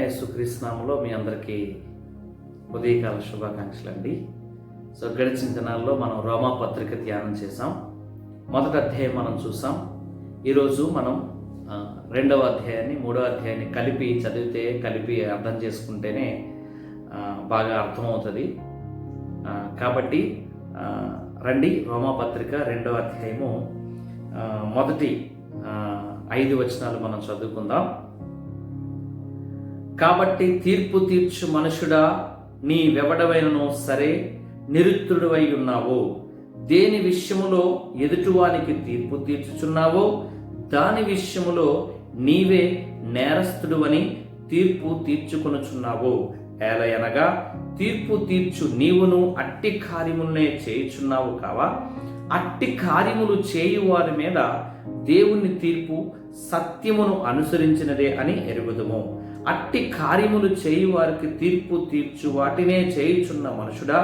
యేసుక్రీస్తు నామములో మీ అందరికీ ఉదయకాల శుభాకాంక్షలు అండి. గడిచిన దినాల్లో మనం రోమా పత్రిక ధ్యానం చేసాం. మొదటి అధ్యాయం మనం చూసాం. ఈరోజు మనం రెండవ అధ్యాయాన్ని మూడవ అధ్యాయాన్ని కలిపి చదివితే, కలిపి అర్థం చేసుకుంటేనే బాగా అర్థమవుతుంది. కాబట్టి రండి, రోమా పత్రిక రెండవ అధ్యాయము మొదటి 5 వచనాలు మనం చదువుకుందాం. కాబట్టి తీర్పు తీర్చు మనుషుడా, నీ వెవడవైనను సరే నిరుత్తుడువై ఉన్నావో, దేని విషయములో ఎదుటివానికి తీర్పు తీర్చుచున్నావో దాని విషయములో నీవే నేరస్తుడువని తీర్పు తీర్చుకొనుచున్నావో, ఏలయనగా తీర్పు తీర్చు నీవును అట్టి కార్యములనే చేయుచున్నావు కావా? అట్టి కార్యములు చేయువారి మీద దేవుని తీర్పు సత్యమును అనుసరించినదే అని ఎరుగుదుము. అట్టి కార్యములు చేయువారికి తీర్పు తీర్చు వాటినే చేయుచున్న మనుషుడా,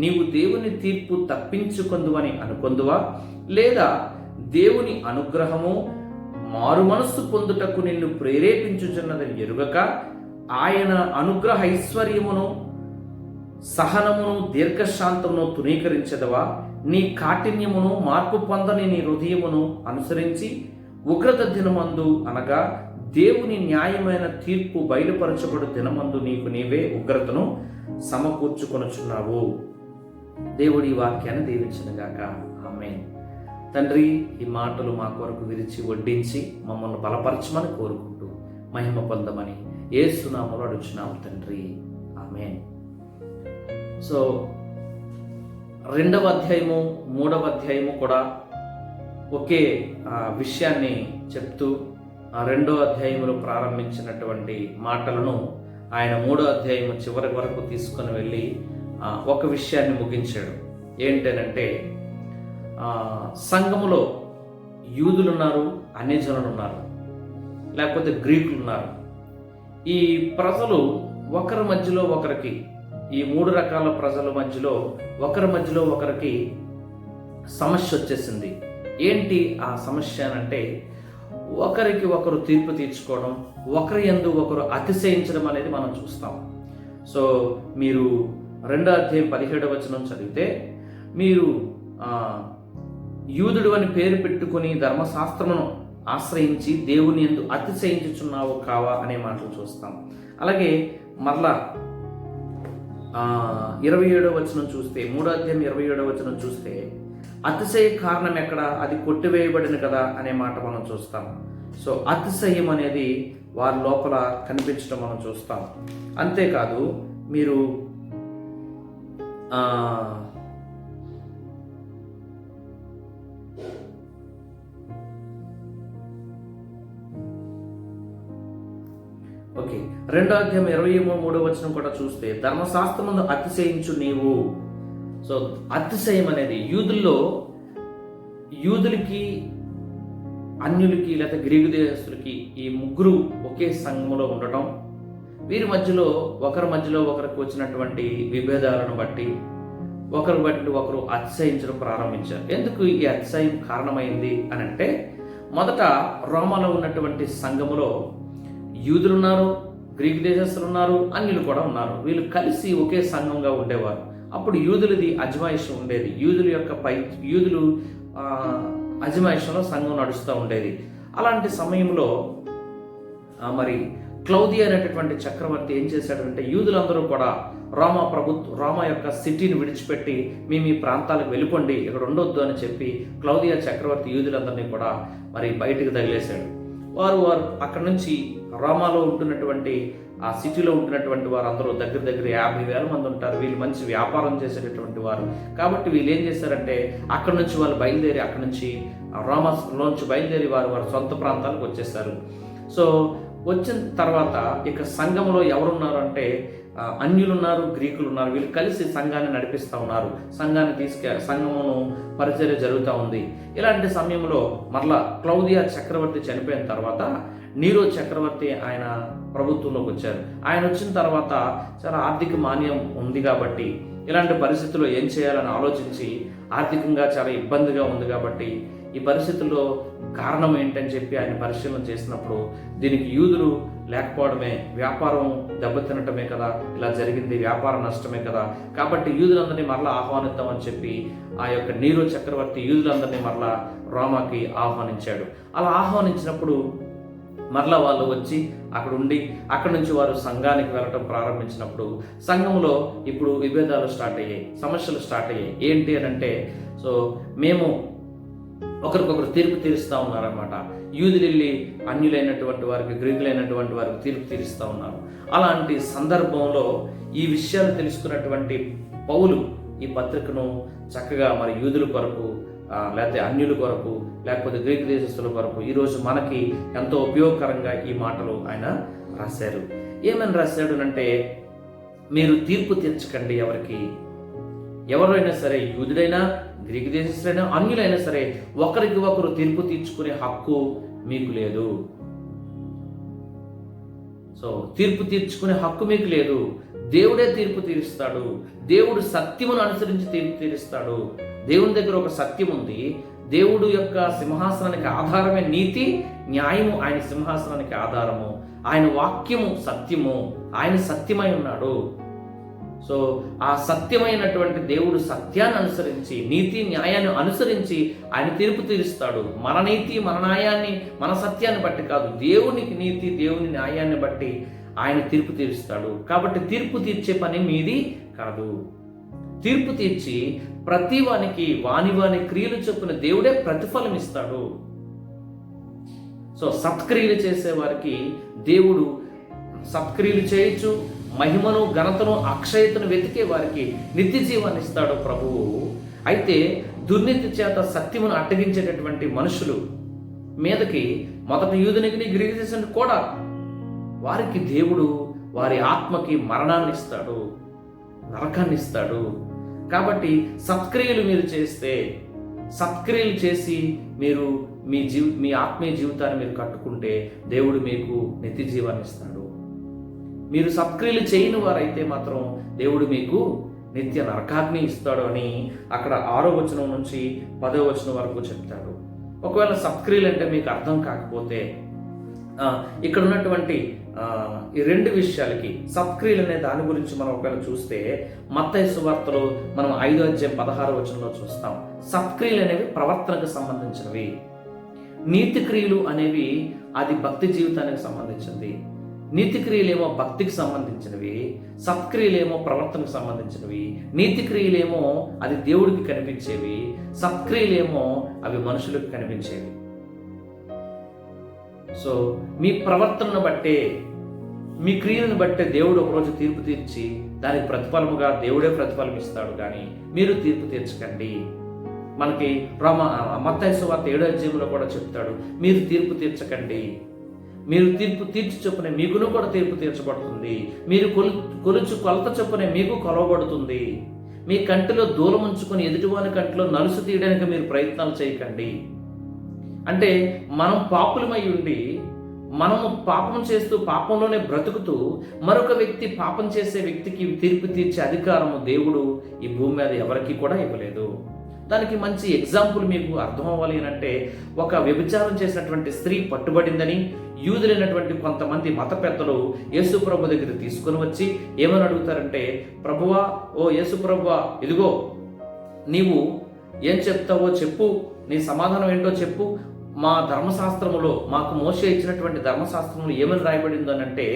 నీవు దేవుని తీర్పు తప్పించుకొందువని అనుకొందువా? లేదా దేవుని అనుగ్రహము మారు మనస్సు పొందుటకు నిన్ను ప్రేరేపించుచున్నదని ఎరుగక ఆయన అనుగ్రహ ఐశ్వర్యమును సహనమును దీర్ఘశాంతమును తునీకరించదవా? నీ కాఠిన్యమును మార్పు పొందని నీ హృదయమును అనుసరించి ఉగ్రత దినమందు అనగా దేవుని న్యాయమైన తీర్పు బయలుపరచబడు దినమందు నీకు నీవే ఉగ్రతను సమకూర్చుకొనుచున్నావు. దేవుడి వాక్యాన్ని దీవించునుగాక. ఆమేన్. తండ్రి, ఈ మాటలు మా కొరకు విరిచి వడ్డించి మమ్మల్ని బలపరచమని కోరుకుంటూ మహిమ పొందమని యేసు నామములో అడుగుచున్నాము తండ్రి. ఆమేన్. రెండవ అధ్యాయము మూడవ అధ్యాయము కూడా ఒకే విషయాన్ని చెప్తూ రెండో అధ్యాయంలో ప్రారంభించినటువంటి మాటలను ఆయన మూడో అధ్యాయం చివరి వరకు తీసుకొని వెళ్ళి ఒక విషయాన్ని ముగించాడు. ఏంటనంటే, సంఘములో యూదులు ఉన్నారు, అన్యజనులు ఉన్నారు, లేకపోతే గ్రీకులు ఉన్నారు. ఈ ప్రజలు ఒకరి మధ్యలో ఒకరికి, ఈ 3 రకాల ప్రజల మధ్యలో ఒకరికి సమస్య వచ్చేసింది. ఏంటి ఆ సమస్య అంటే, ఒకరికి ఒకరు తీర్పు తీర్చుకోవడం, ఒకరి యందు ఒకరు అతిశయించడం అనేది మనం చూస్తాం. మీరు 2వ అధ్యాయం 17వ వచనం చదివితే, మీరు యూదుడు అని పేరు పెట్టుకుని ధర్మశాస్త్రమును ఆశ్రయించి దేవుని యందు అతిశయించుచున్నావు కావా అనే మాటలు చూస్తాం. అలాగే మరలా 27వ వచనం చూస్తే, 3వ అధ్యాయం 27వ వచనం చూస్తే, అతిశయ కారణం ఎక్కడ? అది కొట్టివేయబడిన కదా అనే మాట మనం చూస్తాం. అతిశయం అనేది వారి లోపల కనిపించడం మనం చూస్తాం. అంతేకాదు, మీరు ఓకే, 2వ అధ్యాయం 23వ వచనం కూడా చూస్తే, ధర్మశాస్త్రమును అతిశయించు నీవు. అతిశయం అనేది యూదులకి, అన్యులకి లేదా గ్రీకు దేశస్తులకి, ఈ ముగ్గురు ఒకే సంఘములో ఉండటం, వీరి మధ్యలో ఒకరికి వచ్చినటువంటి విభేదాలను బట్టి ఒకరు అతిశయించడం ప్రారంభించారు. ఎందుకు ఈ అతిశయం కారణమైంది అని అంటే, మొదట రోమాలో ఉన్నటువంటి సంఘములో యూదులు ఉన్నారు, గ్రీకు దేశస్తులు ఉన్నారు, అన్యులు కూడా ఉన్నారు. వీళ్ళు కలిసి ఒకే సంఘంగా ఉండేవారు. అప్పుడు యూదులది అజమాయిషం ఉండేది. యూదులు అజమాయిషంలో సంఘం నడుస్తూ ఉండేది. అలాంటి సమయంలో మరి క్లౌదియా అనేటటువంటి చక్రవర్తి ఏం చేశాడంటే, యూదులందరూ కూడా రోమా యొక్క సిటీని విడిచిపెట్టి మేము ఈ ప్రాంతాలకు వెళ్ళిపోండి, ఇక్కడ ఉండొద్దు అని చెప్పి క్లౌదియా చక్రవర్తి యూదులందరినీ కూడా మరి బయటికి తగిలేశాడు. వారు అక్కడ నుంచి రోమాలో ఉంటున్నటువంటి ఆ సిటీలో ఉంటున్నటువంటి వారు అందరూ దగ్గర 50,000 మంది ఉంటారు. వీళ్ళు మంచి వ్యాపారం చేసేటటువంటి వారు కాబట్టి వీళ్ళు ఏం చేశారంటే, అక్కడ నుంచి వాళ్ళు బయలుదేరి, అక్కడ నుంచి రోమాలోంచి బయలుదేరి వారు సొంత ప్రాంతాలకు వచ్చేసారు. వచ్చిన తర్వాత ఇక సంఘంలో ఎవరున్నారు అంటే, అన్యులు ఉన్నారు, గ్రీకులు ఉన్నారు. వీళ్ళు కలిసి సంఘాన్ని నడిపిస్తూ ఉన్నారు. సంఘమును పరిచర్య జరుగుతూ ఉంది. ఇలాంటి సమయంలో మరలా క్లౌదియా చక్రవర్తి చనిపోయిన తర్వాత నీరో చక్రవర్తి ఆయన ప్రభుత్వంలోకి వచ్చారు. ఆయన వచ్చిన తర్వాత చాలా ఆర్థిక మాన్యం ఉంది కాబట్టి, ఇలాంటి పరిస్థితుల్లో ఏం చేయాలని ఆలోచించి, ఆర్థికంగా చాలా ఇబ్బందిగా ఉంది కాబట్టి ఈ పరిస్థితుల్లో కారణం ఏంటని చెప్పి ఆయన పరిశీలన చేసినప్పుడు దీనికి యూదులు లేకపోవడమే, వ్యాపారం దెబ్బతినటమే కదా ఇలా జరిగింది, వ్యాపార నష్టమే కదా, కాబట్టి యూదులందరినీ మరలా ఆహ్వానిద్దామని చెప్పి ఆ యొక్క నీరో చక్రవర్తి యూదులందరినీ మరలా రోమాకి ఆహ్వానించాడు. అలా ఆహ్వానించినప్పుడు మరలా వాళ్ళు వచ్చి అక్కడ ఉండి అక్కడి నుంచి వారు సంఘానికి వెళ్ళటం ప్రారంభించినప్పుడు సంఘంలో ఇప్పుడు విభేదాలు స్టార్ట్ అయ్యాయి, సమస్యలు స్టార్ట్ అయ్యాయి. ఏంటి అని అంటే, సో మేము ఒకరికొకరు తీర్పు తీరుస్తూ ఉన్నారన్నమాట. యూదులు వెళ్ళి అన్యులైనటువంటి వారికి, గ్రీకులైనటువంటి వారికి తీర్పు తీరుస్తూ ఉన్నారు. అలాంటి సందర్భంలో ఈ విషయాలు తెలుసుకున్నటువంటి పౌలు ఈ పత్రికను చక్కగా మరి యూదుల కొరకు, లేకపోతే అన్యుల కొరకు, లేకపోతే గ్రీకు దేశస్తుల కొరకు ఈరోజు మనకి ఎంతో ఉపయోగకరంగా ఈ మాటలు ఆయన రాశారు. ఏమని రాశాడు అంటే, మీరు తీర్పు తీర్చకండి ఎవరైనా సరే, యూదుడైనా, గ్రీకు దేశస్తులైనా, అన్యులైనా సరే, ఒకరికి ఒకరు తీర్పు తీర్చుకునే హక్కు మీకు లేదు. సో తీర్పు తీర్చుకునే హక్కు మీకు లేదు. దేవుడే తీర్పు తీరుస్తాడు. దేవుడు సత్యమును అనుసరించి తీర్పు తీరుస్తాడు. దేవుని దగ్గర ఒక సత్యం ఉంది. దేవుడు యొక్క సింహాసనానికి ఆధారమే నీతి, న్యాయము ఆయన సింహాసనానికి ఆధారము. ఆయన వాక్యము సత్యము, ఆయన సత్యమై ఉన్నాడు. సో ఆ సత్యమైనటువంటి దేవుడు సత్యాన్ని అనుసరించి, నీతి న్యాయాన్ని అనుసరించి ఆయన తీర్పు తీరుస్తాడు. మన నీతి, మన న్యాయాన్ని, మన సత్యాన్ని బట్టి కాదు, దేవునికి నీతి, దేవుని న్యాయాన్ని బట్టి ఆయన తీర్పు తీరుస్తాడు. కాబట్టి తీర్పు తీర్చే పని మీది కాదు. తీర్పు తీర్చి ప్రతి వానికి వాని క్రియలు చొప్పున దేవుడే ప్రతిఫలం ఇస్తాడు. సో సత్క్రియలు చేసే వారికి దేవుడు సత్క్రియలు చేయొచ్చు, మహిమను, ఘనతను, అక్షయతను వెతికే వారికి నిత్య జీవాన్ని ఇస్తాడు ప్రభువు. అయితే దుర్నీతి చేత సత్యమును అడ్డగించేటటువంటి మనుషులు మీదకి, మొదట యూదునికి, గ్రీకు దేశానికి కూడా, వారికి దేవుడు వారి ఆత్మకి మరణాన్ని ఇస్తాడు, నరకాన్ని ఇస్తాడు. కాబట్టి సత్క్రియలు మీరు చేస్తే, సత్క్రియలు చేసి మీరు మీ ఆత్మీయ జీవితాన్ని మీరు కట్టుకుంటే దేవుడు మీకు నిత్య జీవాన్ని ఇస్తాడు. మీరు సత్క్రియలు చేయని వారైతే మాత్రం దేవుడు మీకు నిత్య నరకాగ్ని ఇస్తాడు అని అక్కడ 6వ వచనం నుంచి 10వ వచనం వరకు చెప్తాడు. ఒకవేళ సత్క్రియలు అంటే మీకు అర్థం కాకపోతే ఇక్కడ ఉన్నటువంటి ఈ 2 విషయాలకి, సత్క్రియలు అనే దాని గురించి మనం ఒకవేళ చూస్తే మత్తయి సువార్తలో మనం 5వ అధ్యాయం 16వ వచనంలో చూస్తాం. సత్క్రియలు అనేవి ప్రవర్తనకు సంబంధించినవి, నీతి క్రియలు అనేవి అది భక్తి జీవితానికి సంబంధించింది. నీతి క్రియలేమో భక్తికి సంబంధించినవి, సత్క్రియలేమో ప్రవర్తనకు సంబంధించినవి. నీతి క్రియలేమో అది దేవుడికి కనిపించేవి, సత్క్రియలేమో అవి మనుషులకు కనిపించేవి. సో మీ ప్రవర్తనను బట్టే, మీ క్రియలను బట్టే దేవుడు ఒకరోజు తీర్పు తీర్చి దానికి ప్రతిఫలముగా దేవుడే ప్రతిఫలం ఇస్తాడు. కానీ మీరు తీర్పు తీర్చకండి. మనకి మత్తయి సువార్త 7వ అధ్యాయంలో కూడా చెప్తాడు, మీరు తీర్పు తీర్చకండి. మీరు తీర్పు తీర్చి చొప్పునే మీకును కూడా తీర్పు తీర్చబడుతుంది. మీరు కొలత చొప్పునే మీకు కొలవబడుతుంది. మీ కంటిలో దూలం ఉంచుకొని ఎదుటివాని కంటిలో నలుసు తీయడానికి మీరు ప్రయత్నాలు చేయకండి. అంటే మనం పాపులమై ఉండి, మనము పాపం చేస్తూ పాపంలోనే బ్రతుకుతూ మరొక వ్యక్తి పాపం చేసే వ్యక్తికి తీర్పు తీర్చే అధికారము దేవుడు ఈ భూమి మీద ఎవరికి కూడా ఇవ్వలేదు. దానికి మంచి ఎగ్జాంపుల్ మీకు అర్థం అవ్వాలి అంటే, ఒక వ్యభిచారం చేసినటువంటి స్త్రీ పట్టుబడిందని యూదులైనటువంటి కొంతమంది మత పెద్దలు యేసు ప్రభు దగ్గర తీసుకుని వచ్చి ఏమని అడుగుతారంటే, ప్రభువా, ఓ యేసు ప్రభువా, ఇదిగో నీవు ఏం చెప్తావో చెప్పు, నీ సమాధానం ఏంటో చెప్పు. మా ధర్మశాస్త్రములో, మాకు మోషే ఇచ్చినటువంటి ధర్మశాస్త్రంలో ఏమని రాయబడిందో అంటే,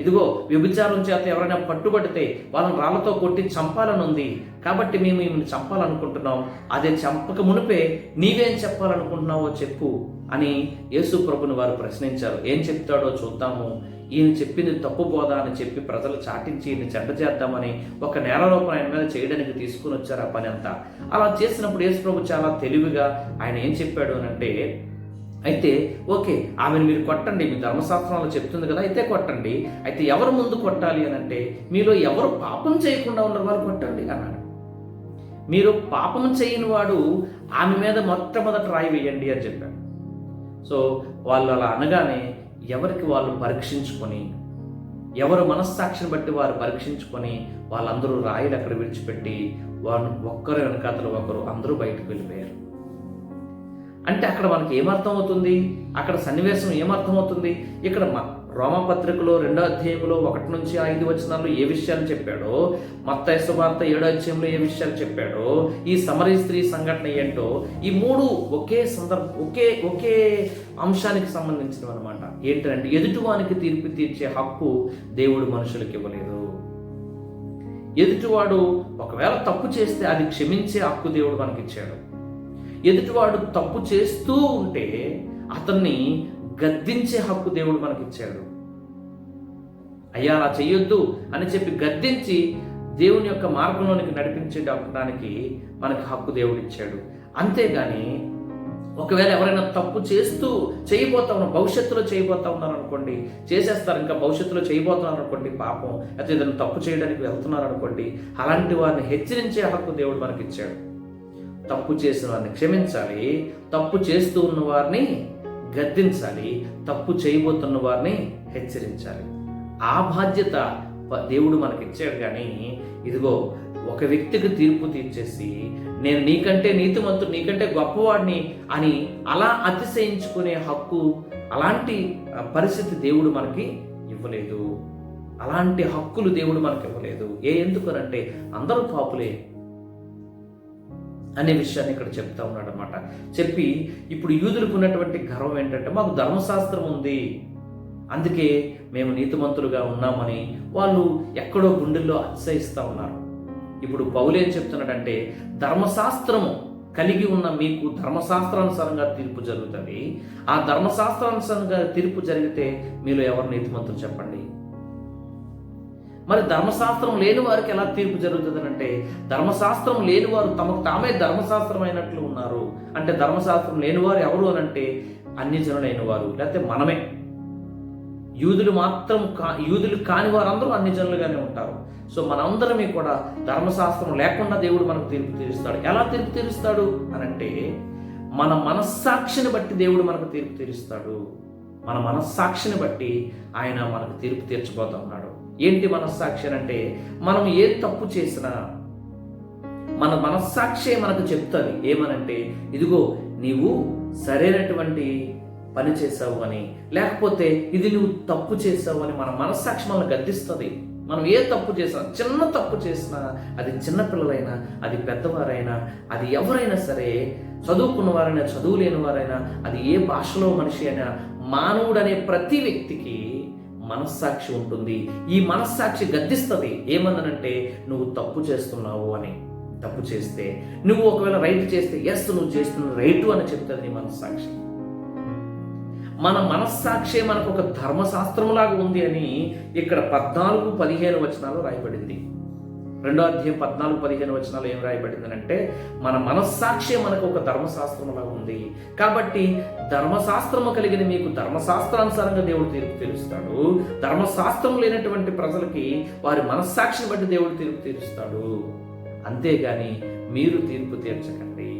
ఇదిగో వ్యభిచారం చేత ఎవరైనా పట్టుబడితే వాళ్ళని రాళ్లతో కొట్టి చంపాలని ఉంది. కాబట్టి మేము ఈమెను చంపాలనుకుంటున్నాం. అదే చంపక మునిపే నీవేం చెప్పాలనుకుంటున్నావో చెప్పు అని యేసు ప్రభుని వారు ప్రశ్నించారు. ఏం చెప్తాడో చూద్దాము, ఈయన చెప్పింది తప్పు బోధ అని చెప్పి ప్రజలు చాటించి ఈయన చెడ్డ చేద్దామని ఒక నేరారోపణ ఆయన మీద చేయడానికి తీసుకుని వచ్చారు ఆ పని అంతా. అలా చేసినప్పుడు యేసు ప్రభు చాలా తెలివిగా ఆయన ఏం చెప్పాడు అని అంటే, అయితే ఓకే, ఆమెను మీరు కొట్టండి, మీ ధర్మశాస్త్రంలో చెప్తుంది కదా, అయితే కొట్టండి. అయితే ఎవరు ముందు కొట్టాలి అని అంటే, మీలో ఎవరు పాపం చేయకుండా ఉన్న వారు కొట్టండి అన్నాడు. మీరు పాపం చేయని వాడు ఆమె మీద మొట్టమొదట రాయి వేయండి అని చెప్పాడు. సో వాళ్ళు అలా అనగానే ఎవరికి వాళ్ళు పరీక్షించుకొని, ఎవరు మనస్సాక్షిని బట్టి వారు పరీక్షించుకొని వాళ్ళందరూ రాయిలు అక్కడ విడిచిపెట్టి వాళ్ళు ఒక్కరు వెనకాతలు ఒకరు అందరూ బయటకు వెళ్ళిపోయారు. అంటే అక్కడ మనకి ఏమర్థం అవుతుంది, అక్కడ సన్నివేశం ఏమర్థమవుతుంది? ఇక్కడ రోమపత్రికలో 2వ అధ్యాయంలో 1-5 ఏ విషయాలు చెప్పాడో, మత్తయి సువార్త 7వ అధ్యాయంలో ఏ విషయాలు చెప్పాడో, ఈ సమరయ స్త్రీ సంఘటన ఏంటో, ఈ 3 ఒకే ఒకే అంశానికి సంబంధించినవి అనమాట. ఏంటంటే ఎదుటివానికి తీర్పు తీర్చే హక్కు దేవుడు మనుషులకు ఇవ్వలేదు. ఎదుటివాడు ఒకవేళ తప్పు చేస్తే అది క్షమించే హక్కు దేవుడు మనకిచ్చాడు. ఎదుటివాడు తప్పు చేస్తూ ఉంటే అతన్ని గద్దించే హక్కు దేవుడు మనకిచ్చాడు. అయ్యా అలా చెయ్యొద్దు అని చెప్పి గద్దించి దేవుని యొక్క మార్గంలోనికి నడిపించడానికి మనకి హక్కు దేవుడు ఇచ్చాడు. అంతేగాని ఒకవేళ ఎవరైనా తప్పు చేయబోతా ఉన్నారు, భవిష్యత్తులో చేయబోతా ఉన్నారు అనుకోండి, చేసేస్తారు, ఇంకా భవిష్యత్తులో చేయబోతున్నారు అనుకోండి, పాపం అయితే ఏదైనా తప్పు చేయడానికి వెళ్తున్నారు అనుకోండి, అలాంటి వారిని హెచ్చరించే హక్కు దేవుడు మనకి ఇచ్చాడు. తప్పు చేసిన వారిని క్షమించాలి, తప్పు చేస్తూ ఉన్న వారిని గద్దించాలి, తప్పు చేయబోతున్న వారిని హెచ్చరించాలి. ఆ బాధ్యత దేవుడు మనకి ఇచ్చాడు. కానీ ఇదిగో ఒక వ్యక్తికి తీర్పు తీర్చేసి నేను నీకంటే నీతిమంతుడు, నీకంటే గొప్పవాడిని అని అలా అతిశయించుకునే హక్కు, అలాంటి పరిస్థితి దేవుడు మనకి ఇవ్వలేదు. అలాంటి హక్కులు దేవుడు మనకి ఇవ్వలేదు. ఎందుకనంటే అందరూ పాపులే అనే విషయాన్ని ఇక్కడ చెప్తా ఉన్నాడు అనమాట. చెప్పి ఇప్పుడు యూదులకు ఉన్నటువంటి గర్వం ఏంటంటే మాకు ధర్మశాస్త్రం ఉంది, అందుకే మేము నీతిమంతులుగా ఉన్నామని వాళ్ళు ఎక్కడో గుండెల్లో అతిశయిస్తూ ఉన్నారు. ఇప్పుడు పౌలు ఏం చెప్తున్నాడంటే ధర్మశాస్త్రము కలిగి ఉన్న మీకు ధర్మశాస్త్రానుసారంగా తీర్పు జరుగుతుంది. ఆ ధర్మశాస్త్రానుసారంగా తీర్పు జరిగితే మీలో ఎవరు నీతిమంతులు చెప్పండి? మరి ధర్మశాస్త్రం లేని వారికి ఎలా తీర్పు జరుగుతుంది అంటే, ధర్మశాస్త్రం లేని వారు తమకు తామే ధర్మశాస్త్రం అయినట్లు ఉన్నారు. అంటే ధర్మశాస్త్రం లేని వారు ఎవరు అని అంటే అన్ని జనులైన వారు, లేకపోతే మనమే. యూదులు కాని వారందరూ అన్ని జనులుగానే ఉంటారు. సో మనందరమే కూడా ధర్మశాస్త్రం లేకుండా దేవుడు మనకు తీర్పు తీరుస్తాడు. ఎలా తీర్పు తీరుస్తాడు అనంటే మన మనస్సాక్షిని బట్టి దేవుడు మనకు తీర్పు తీరుస్తాడు. మన మనస్సాక్షిని బట్టి ఆయన మనకు తీర్పు తీర్చబోతా ఉన్నాడు. ఏంటి మనస్సాక్షి అంటే, మనం ఏ తప్పు చేసినా మన మనస్సాక్షి మనకు చెప్తుంది ఏమనంటే, ఇదిగో నీవు సరైనటువంటి పని చేసావు అని, లేకపోతే ఇది నువ్వు తప్పు చేసావు అని మన మనస్సాక్షి మనల్ని గద్దిస్తుంది. మనం ఏ తప్పు చేసినా, చిన్న తప్పు చేసినా, అది చిన్నపిల్లలైనా, అది పెద్దవారైనా, అది ఎవరైనా సరే, చదువుకున్న వారైనా, చదువు లేని వారైనా, అది ఏ భాషలో మనిషి అయినా, మానవుడనే ప్రతి వ్యక్తికి మనస్సాక్షి ఉంటుంది. ఈ మనస్సాక్షి గద్దిస్తుంది. ఏమన్నానంటే నువ్వు తప్పు చేస్తున్నావు అని. తప్పు చేస్తే నువ్వు ఒకవేళ రైట్ చేస్తే ఎస్ నువ్వు చేస్తున్న రైటు అని చెప్తుంది నీ మనస్సాక్షి. మన మనస్సాక్షి మనకు ఒక ధర్మశాస్త్రంలాగా ఉంది అని ఇక్కడ 14-15 రాయబడింది. 2వ అధ్యాయం 14-15 ఏం రాయబడింది అంటే, మన మనస్సాక్షి మనకు ఒక ధర్మశాస్త్రంలాగా ఉంది. కాబట్టి ధర్మశాస్త్రము కలిగిన మీకు ధర్మశాస్త్రానుసారంగా దేవుడు తీర్పు తీరుస్తాడు. ధర్మశాస్త్రం లేనటువంటి ప్రజలకి వారి మనస్సాక్షిని బట్టి దేవుడు తీర్పు తీరుస్తాడు. అంతేగాని మీరు తీర్పు తీర్చకండి.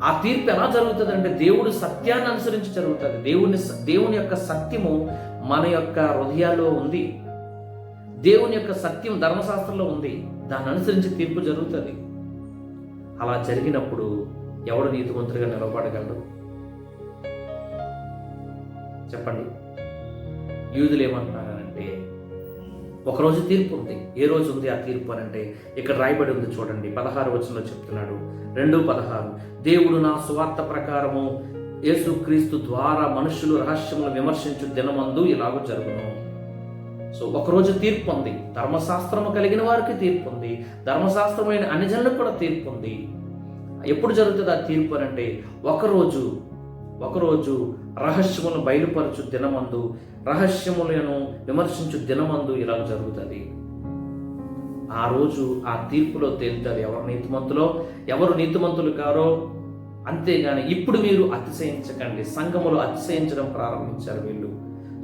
ఆ తీర్పు ఎలా జరుగుతుంది అంటే దేవుడు సత్యాన్ని అనుసరించి జరుగుతుంది. దేవుని యొక్క సత్యము మన యొక్క హృదయాల్లో ఉంది. దేవుని యొక్క సత్యం ధర్మశాస్త్రంలో ఉంది. దాన్ని అనుసరించి తీర్పు జరుగుతుంది. అలా జరిగినప్పుడు ఎవడు నీతిమంతుడిగా నిలబడగలడు చెప్పండి? యూదులు ఏమంటున్నారంటే, ఒకరోజు తీర్పు ఉంది. ఏ రోజు ఉంది ఆ తీర్పు అని అంటే ఇక్కడ రాయబడి ఉంది చూడండి. 16 చెప్తున్నాడు, 2:16, దేవుడు నా సువార్త ప్రకారము యేసుక్రీస్తు ద్వారా మనుషులు రహస్యములు విమర్శించు దినమందు ఇలాగ జరుగును. సో ఒకరోజు తీర్పు ఉంది. ధర్మశాస్త్రము కలిగిన వారికి తీర్పు ఉంది. ధర్మశాస్త్రమైన అన్ని జనులకు కూడా తీర్పు ఉంది. ఎప్పుడు జరుగుతుంది ఆ తీర్పు అని అంటే, ఒకరోజు రహస్యములను బయలుపరచు దినమందు, రహస్యములను విమర్శించు దినమందు ఇలా జరుగుతుంది. ఆ రోజు ఆ తీర్పులో తేలుతుంది ఎవరు నీతిమంతులు కారో. అంతేగాని ఇప్పుడు మీరు అతిశయించకండి. సంఘములో అతిశయించడం ప్రారంభించారు వీళ్ళు.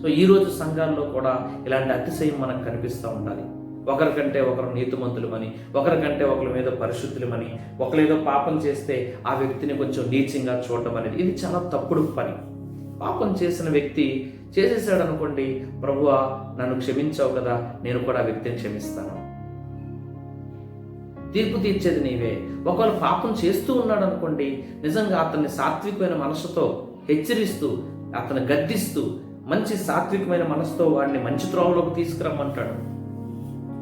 సో ఈరోజు సంఘాల్లో కూడా ఇలాంటి అతిశయం మనకు కనిపిస్తూ ఉండాలి. ఒకరికంటే ఒకరు నీతిమంతులమని, ఒకరికంటే ఒకరి మీద పరిశుద్ధులమని, ఒకరేదో పాపం చేస్తే ఆ వ్యక్తిని కొంచెం నీచంగా చూడటం అనేది ఇది చాలా తప్పుడు పని. పాపం చేసిన వ్యక్తి చేసేసాడు అనుకోండి, ప్రభువా నన్ను క్షమించావు కదా, నేను కూడా ఆ వ్యక్తిని క్షమిస్తాను. తీర్పు తీర్చేది నీవే. ఒకవేళ పాపం చేస్తూ ఉన్నాడు అనుకోండి, నిజంగా అతన్ని సాత్వికమైన మనసుతో హెచ్చరిస్తూ, అతను గద్దిస్తూ, మంచి సాత్వికమైన మనసుతో వాడిని మంచి త్రోవలోకి తీసుకురమ్మంటాడు.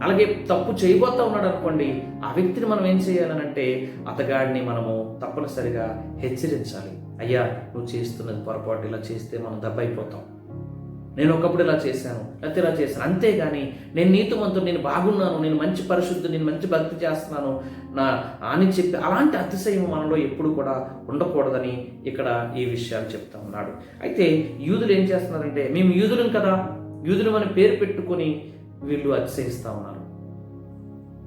అలాగే తప్పు చేయబోతా ఉన్నాడు అనుకోండి, ఆ వ్యక్తిని మనం ఏం చేయాలనంటే అతగాడిని మనము తప్పనిసరిగా హెచ్చరించాలి. అయ్యా, నువ్వు చేస్తున్నది పొరపాటు, ఇలా చేస్తే మనం దెబ్బైపోతాం, నేను ఒకప్పుడు ఇలా చేశాను, లేకపోతే ఇలా చేశాను, అంతేగాని నేను నీతిమంతుడు, నేను బాగున్నాను, నేను మంచి పరిశుద్ధి, నేను మంచి భక్తి చేస్తున్నాను నా అని చెప్పి అలాంటి అతిశయం మనలో ఎప్పుడు కూడా ఉండకూడదని ఇక్కడ ఈ విషయాలు చెప్తా ఉన్నాడు. అయితే యూదులు ఏం చేస్తున్నారంటే, మేము యూదులం కదా, యూదులం అని పేరు పెట్టుకొని వీళ్ళు అతిశయిస్తూ ఉన్నారు.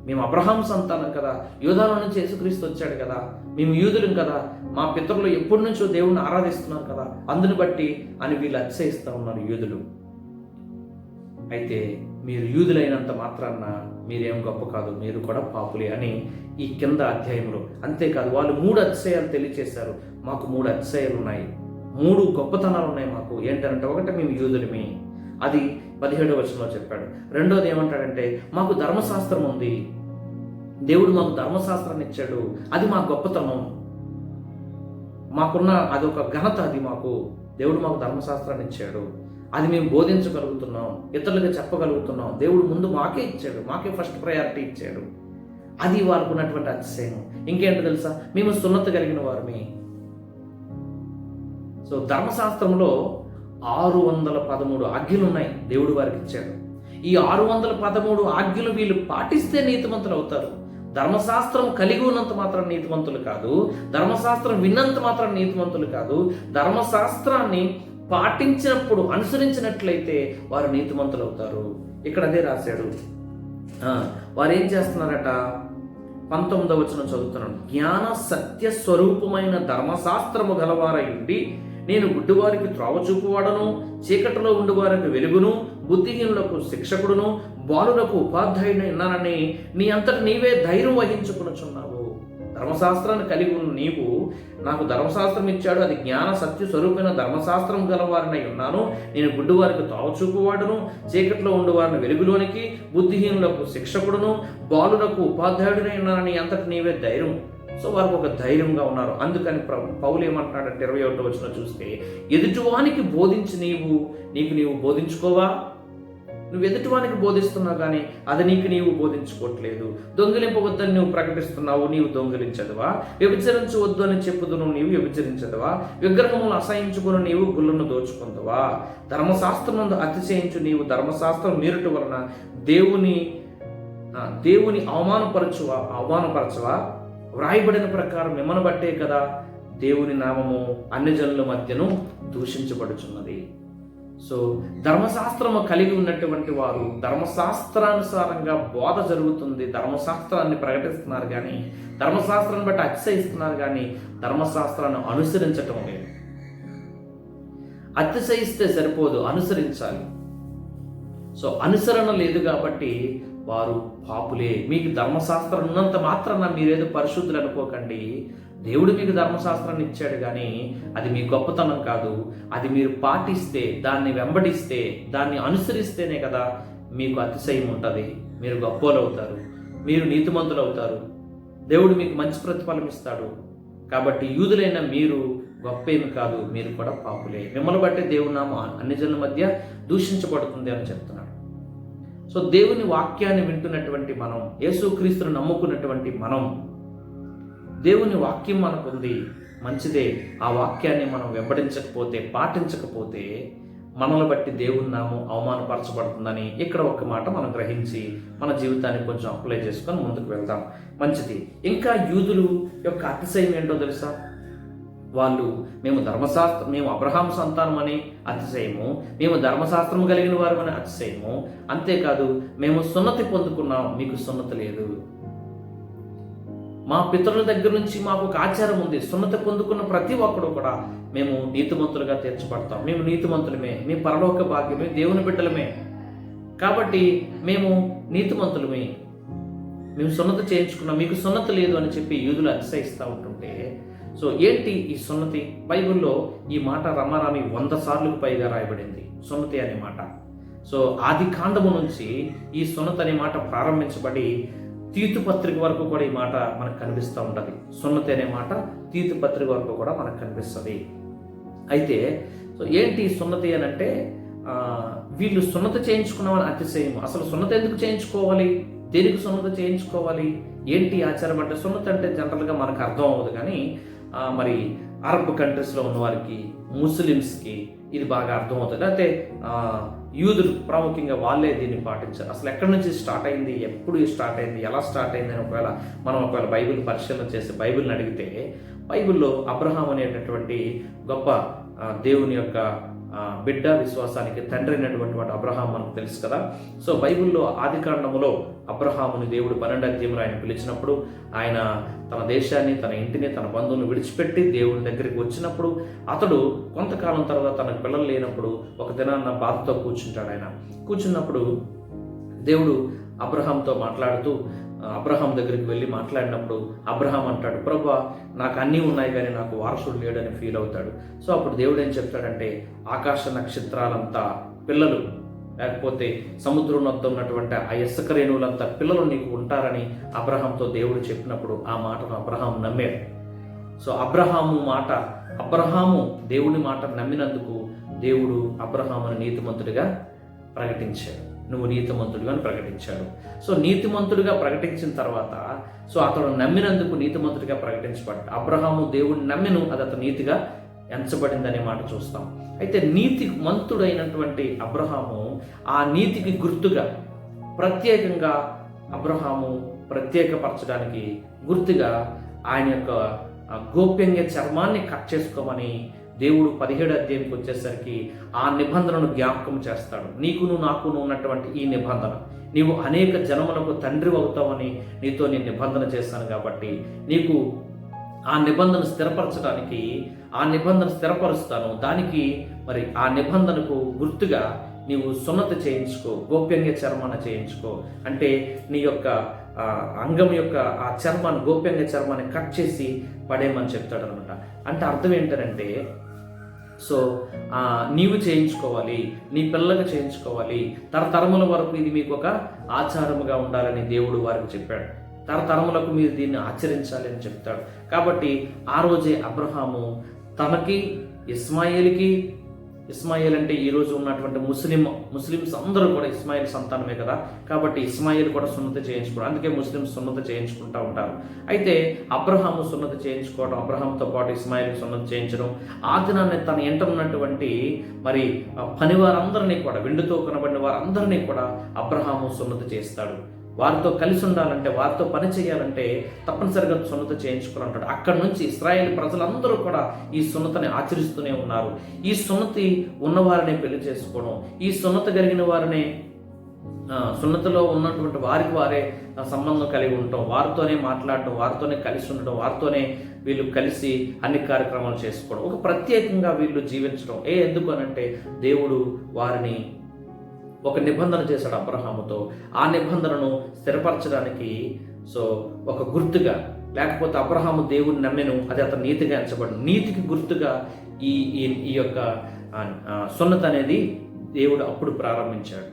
మేము అబ్రహాం సంతానం కదా, యూదాలో నుంచి యేసుక్రీస్తు వచ్చాడు కదా, మేము యూదులం కదా, మా పితరులు ఎప్పటి నుంచో దేవుణ్ణి ఆరాధిస్తున్నారు కదా, అందుని బట్టి అని వీళ్ళు అతిశయిస్తూ ఉన్నారు యూదులు. అయితే మీరు యూదులైనంత మాత్రాన మీరేం గొప్ప కాదు, మీరు కూడా పాపులే అని ఈ కింద అధ్యాయంలో. అంతేకాదు, వాళ్ళు 3 అతిశయాలు తెలియచేశారు. మాకు 3 అతిశయాలు ఉన్నాయి, 3 గొప్పతనాలు ఉన్నాయి మాకు. ఏంటంటే, ఒకటి మేము యూదులమే, అది 17వ వచనంలో చెప్పాడు. రెండోది ఏమంటాడంటే, మాకు ధర్మశాస్త్రం ఉంది, దేవుడు మాకు ధర్మశాస్త్రాన్ని ఇచ్చాడు, అది మా గొప్పతనం, మాకున్న అదొక ఘనత, అది మాకు దేవుడు మాకు ధర్మశాస్త్రాన్ని ఇచ్చాడు, అది మేము బోధించగలుగుతున్నాం, ఇతరులకు చెప్పగలుగుతున్నాం, దేవుడు ముందు మాకే ఇచ్చాడు, మాకే ఫస్ట్ ప్రయారిటీ ఇచ్చాడు. అది వాళ్ళకు ఉన్నటువంటి అతిశయం. ఇంకేంటో తెలుసా, మేము సున్నత కలిగిన వారిని. సో ధర్మశాస్త్రంలో 613 ఆజ్ఞలు ఉన్నాయి, దేవుడు వారికి ఇచ్చాడు. ఈ 613 ఆజ్ఞలు వీళ్ళు పాటిస్తే నీతిమంతులు అవుతారు. ధర్మశాస్త్రం కలిగి ఉన్నంత మాత్రం నీతిమంతులు కాదు, ధర్మశాస్త్రం విన్నంత మాత్రం నీతిమంతులు కాదు, ధర్మశాస్త్రాన్ని పాటించినప్పుడు అనుసరించినట్లయితే వారు నీతిమంతులు అవుతారు. ఇక్కడ అదే రాశాడు. వారు ఏం చేస్తున్నారట, 19వ వచనం చదువుతున్నాను. జ్ఞాన సత్య స్వరూపమైన ధర్మశాస్త్రము గలవారై ఉండి నేను గుడ్డివారికి త్రోవ చూపువాడను, చీకటిలో ఉండువారికి వెలుగును, బుద్ధిహీనులకు శిక్షకుడును, బాలులకు ఉపాధ్యాయుని ఉన్నానని నీ అంతట నీవే ధైర్యం వహించుకునుచున్నావు. ధర్మశాస్త్రాన్ని కలిగి ఉన్న నీవు, నాకు ధర్మశాస్త్రం ఇచ్చాడు, అది జ్ఞాన సత్య స్వరూపమైన ధర్మశాస్త్రం గలవారినై ఉన్నాను, నేను గుడ్డివారికి త్రోవ చూపువాడును, చీకటిలో ఉండువారిని వెలుగులోనికి, బుద్ధిహీనులకు శిక్షకుడును, బాలులకు ఉపాధ్యాయుడినై ఉన్నానని అంతట నీవే ధైర్యం. సో వారికి ఒక ధైర్యంగా ఉన్నారు. అందుకని పౌలు ఏమంటున్నాడంటే 21వ వచనం చూస్తే, ఎదుటివానికి బోధించి నీకు నీవు బోధించుకోవా? నువ్వు ఎదుటివానికి బోధిస్తున్నావు కానీ అది నీవు బోధించుకోవట్లేదు. దొంగిలింపవద్దని నువ్వు ప్రకటిస్తున్నావు, నీవు దొంగిలించదువా? వ్యభిచరించవద్దు అని చెప్పుదును, నీవు వ్యభిచరించదువా? విగ్రహములను అసహించుకుని నీవు గుళ్ళను దోచుకుందువా? ధర్మశాస్త్రం అతిశయించు నీవు ధర్మశాస్త్రం మీరుట వలన దేవుని అవమానపరచవా? వ్రాయబడిన ప్రకారం మిమ్మల్ని బట్టే కదా దేవుని నామము అన్ని జనుల మధ్యను దూషించబడుచున్నది. సో ధర్మశాస్త్రము కలిగి ఉన్నటువంటి వారు ధర్మశాస్త్రానుసారంగా బోధ జరుగుతుంది, ధర్మశాస్త్రాన్ని ప్రకటిస్తున్నారు కానీ, ధర్మశాస్త్రాన్ని బట్టి అతిశయిస్తున్నారు కానీ ధర్మశాస్త్రాన్ని అనుసరించటం లేదు. అతిశయిస్తే సరిపోదు, అనుసరించాలి. సో అనుసరణ లేదు కాబట్టి వారు పాపులే. మీకు ధర్మశాస్త్రం ఉన్నంత మాత్రాన మీరేదో పరిశుద్ధులు అనుకోకండి. దేవుడు మీకు ధర్మశాస్త్రాన్ని ఇచ్చాడు కానీ అది మీ గొప్పతనం కాదు. అది మీరు పాటిస్తే, దాన్ని వెంబడిస్తే, దాన్ని అనుసరిస్తేనే కదా మీకు అతిశయం ఉంటుంది, మీరు గొప్పలు అవుతారు, మీరు నీతిమంతులు అవుతారు, దేవుడు మీకు మంచి ప్రతిఫలం ఇస్తాడు. కాబట్టి యూదులైన మీరు గొప్ప ఏమి కాదు, మీరు కూడా పాపులే. మిమ్మల్ని బట్టే దేవుని నామం అన్ని జనుల మధ్య దూషించబడుతుంది అని చెప్తున్నాడు. సో దేవుని వాక్యాన్ని వింటున్నటువంటి మనం, యేసుక్రీస్తును నమ్ముకున్నటువంటి మనం, దేవుని వాక్యం మనకుంది, మంచిదే. ఆ వాక్యాన్ని మనం వెంబడించకపోతే, పాటించకపోతే మనల్ని బట్టి దేవుని నామం అవమానపరచబడుతుందని ఇక్కడ ఒక మాట మనం గ్రహించి మన జీవితాన్ని కొంచెం అప్లై చేసుకొని ముందుకు వెళ్దాం. మంచిది. ఇంకా యూదులు యొక్క అతిశయం ఏంటో తెలుసా? వాళ్ళు మేము అబ్రహాం సంతానం అని అతిశయము, మేము ధర్మశాస్త్రము కలిగిన వారు అని అతిశయము. అంతేకాదు, మేము సున్నతి పొందుకున్నాం, మీకు సున్నతి లేదు. మా పితరుల దగ్గర నుంచి మాకు ఒక ఆచారం ఉంది, సున్నతి పొందుకున్న ప్రతి ఒక్కడు కూడా మేము నీతిమంతులుగా తీర్చబడతాం, మేము నీతిమంతులమే, మేము పరలోక భాగ్యమే, దేవుని బిడ్డలమే, కాబట్టి మేము నీతిమంతులమే, మేము సున్నతి చేయించుకున్నాం, మీకు సున్నతి లేదు అని చెప్పి యూదులు అతిశయిస్తూ ఉంటుంటే, సో ఏంటి ఈ సున్నతి? బైబిల్లో ఈ మాట రమారామి 100 సార్లకు పైగా రాయబడింది, సున్నతి అనే మాట. సో ఆది కాండము నుంచి ఈ సున్నతి అనే మాట ప్రారంభించబడి తీతు పత్రిక వరకు కూడా ఈ మాట మనకు కనిపిస్తూ ఉంటుంది. సున్నతి అనే మాట తీతు పత్రిక వరకు కూడా మనకు కనిపిస్తుంది. అయితే ఏంటి సున్నతి అని అంటే వీళ్ళు సున్నతి చేయించుకున్నామని అతిశయము. అసలు సున్నతి ఎందుకు చేయించుకోవాలి, దేనికి సున్నతి చేయించుకోవాలి, ఏంటి ఆచారం అంటే? సున్నతి అంటే జనరల్గా మనకు అర్థం అవ్వదు, కానీ మరి అరబ్ కంట్రీస్లో ఉన్న వారికి, ముస్లిమ్స్కి ఇది బాగా అర్థమవుతుంది. అయితే యూదులు ప్రాముఖ్యంగా వాళ్ళే దీన్ని పాటించారు. అసలు ఎక్కడి నుంచి స్టార్ట్ అయింది, ఎప్పుడు స్టార్ట్ అయింది, ఎలా స్టార్ట్ అయింది అని ఒకవేళ బైబిల్ పరిశీలన చేసి బైబిల్ని అడిగితే, బైబిల్లో అబ్రహాం అనేటటువంటి గొప్ప దేవుని యొక్క బిడ్డ, విశ్వాసానికి తండ్రి అయినటువంటి వాడు అబ్రహాం మనకు తెలుసు కదా. సో బైబిల్లో ఆది కాండములో అబ్రహాముని దేవుడు 12వ అధ్యాయంలో ఆయన పిలిచినప్పుడు, ఆయన తన దేశాన్ని, తన ఇంటిని, తన బంధువులను విడిచిపెట్టి దేవుని దగ్గరికి వచ్చినప్పుడు, అతడు కొంతకాలం తర్వాత తనకు పిల్లలు లేనప్పుడు ఒక దినాన్న బాధతో కూర్చుంటాడు. ఆయన కూర్చున్నప్పుడు దేవుడు అబ్రహాంతో మాట్లాడుతూ, అబ్రహాం దగ్గరికి వెళ్ళి మాట్లాడినప్పుడు అబ్రహాం అంటాడు, ప్రభువా నాకు అన్నీ ఉన్నాయి కానీ నాకు వారసుడు లేడని ఫీల్ అవుతాడు. సో అప్పుడు దేవుడు ఏం చెప్తాడంటే, ఆకాశ నక్షత్రాలంతా పిల్లలు, లేకపోతే సముద్రం వద్ద ఉన్నటువంటి ఆ ఇసుక రేణువులంతా పిల్లలు నీకు ఉంటారని అబ్రహాంతో దేవుడు చెప్పినప్పుడు ఆ మాటను అబ్రహాం నమ్మాడు. సో అబ్రహాము దేవుని మాట నమ్మినందుకు దేవుడు అబ్రహామును నీతిమంతుడిగా ప్రకటించాడు. నువ్వు నీతిమంతుడిగా అని ప్రకటించాడు. సో నీతిమంతుడిగా ప్రకటించిన తర్వాత, సో అతడు నమ్మినందుకు నీతిమంతుడిగా ప్రకటించబడ్డాడు. అబ్రహాము దేవుడిని నమ్మిను, అది అతను నీతిగా ఎంచబడిందనే మాట చూస్తాం. అయితే నీతిమంతుడైనటువంటి అబ్రహాము ఆ నీతికి గుర్తుగా ప్రత్యేకంగా అబ్రహాము ప్రత్యేకపరచడానికి గుర్తుగా ఆయన యొక్క గోప్యంగా చర్మాన్ని కట్ చేసుకోమని దేవుడు 17వ అధ్యాయంకి వచ్చేసరికి ఆ నిబంధనను జ్ఞాపకం చేస్తాడు. నీకును నాకును ఉన్నటువంటి ఈ నిబంధన, నీవు అనేక జనములకు తండ్రి అవుతావని నీతో నేను నిబంధన చేస్తాను కాబట్టి నీకు ఆ నిబంధన స్థిరపరచడానికి, ఆ నిబంధన స్థిరపరుస్తాను, దానికి మరి ఆ నిబంధనకు గుర్తుగా నీవు సున్నతి చేయించుకో, గోప్యంగా చర్మాన్ని చేయించుకో. అంటే నీ యొక్క అంగం యొక్క ఆ చర్మాన్ని, గోప్యంగా చర్మాన్ని కట్ చేసి పడేయమని చెప్తాడు అనమాట. అంటే అర్థం ఏంటంటే, సో నీవు చేయించుకోవాలి, నీ పిల్లలకు చేయించుకోవాలి, తరతరముల వరకు ఇది మీకు ఒక ఆచారముగా ఉండాలని దేవుడు వారికి చెప్పాడు. తరతరములకు మీరు దీన్ని ఆచరించాలి అని చెప్తాడు. కాబట్టి ఆ రోజే అబ్రహాము తనకి, ఇస్మాయిల్ అంటే ఈరోజు ఉన్నటువంటి ముస్లిమ్స్ అందరూ కూడా ఇస్మాయిల్ సంతానమే కదా, కాబట్టి ఇస్మాయిల్ కూడా సున్నతి చేయించుకోవడం, అందుకే ముస్లిమ్స్ సున్నతి చేయించుకుంటూ ఉంటారు. అయితే అబ్రహాము సున్నతి చేయించుకోవడం, అబ్రహాంతో పాటు ఇస్మాయిల్ సున్నతి చేయించడం, ఆ దినాన్ని తన ఎంట ఉన్నటువంటి మరి పని వారందరినీ కూడా, వెండితో కనబడిన వారందరినీ కూడా అబ్రహాము సున్నతి చేస్తాడు. వారితో కలిసి ఉండాలంటే, వారితో పని చేయాలంటే తప్పనిసరిగా సున్నతి చేయించుకోవాలంటాడు. అక్కడి నుంచి ఇశ్రాయేల్ ప్రజలందరూ కూడా ఈ సున్నతిని ఆచరిస్తూనే ఉన్నారు. ఈ సున్నతి ఉన్నవారిని పెళ్లి చేసుకోవడం, ఈ సున్నతి కలిగిన వారిని, సున్నతిలో ఉన్నటువంటి వారికి వారే సంబంధం కలిగి ఉండటం, వారితోనే మాట్లాడటం, వారితోనే కలిసి ఉండటం, వారితోనే వీళ్ళు కలిసి అన్ని కార్యక్రమాలు చేసుకోవడం, ఒక ప్రత్యేకంగా వీళ్ళు జీవించడం. ఎందుకు అనంటే దేవుడు వారిని ఒక నిబంధన చేశాడు అబ్రహాముతో. ఆ నిబంధనను స్థిరపరచడానికి సో ఒక గుర్తుగా, లేకపోతే అబ్రహాము దేవుని నమ్మెను, అది అతను నీతిగా ఎంచబడి, నీతికి గుర్తుగా ఈ యొక్క సున్నతి అనేది దేవుడు అప్పుడు ప్రారంభించాడు.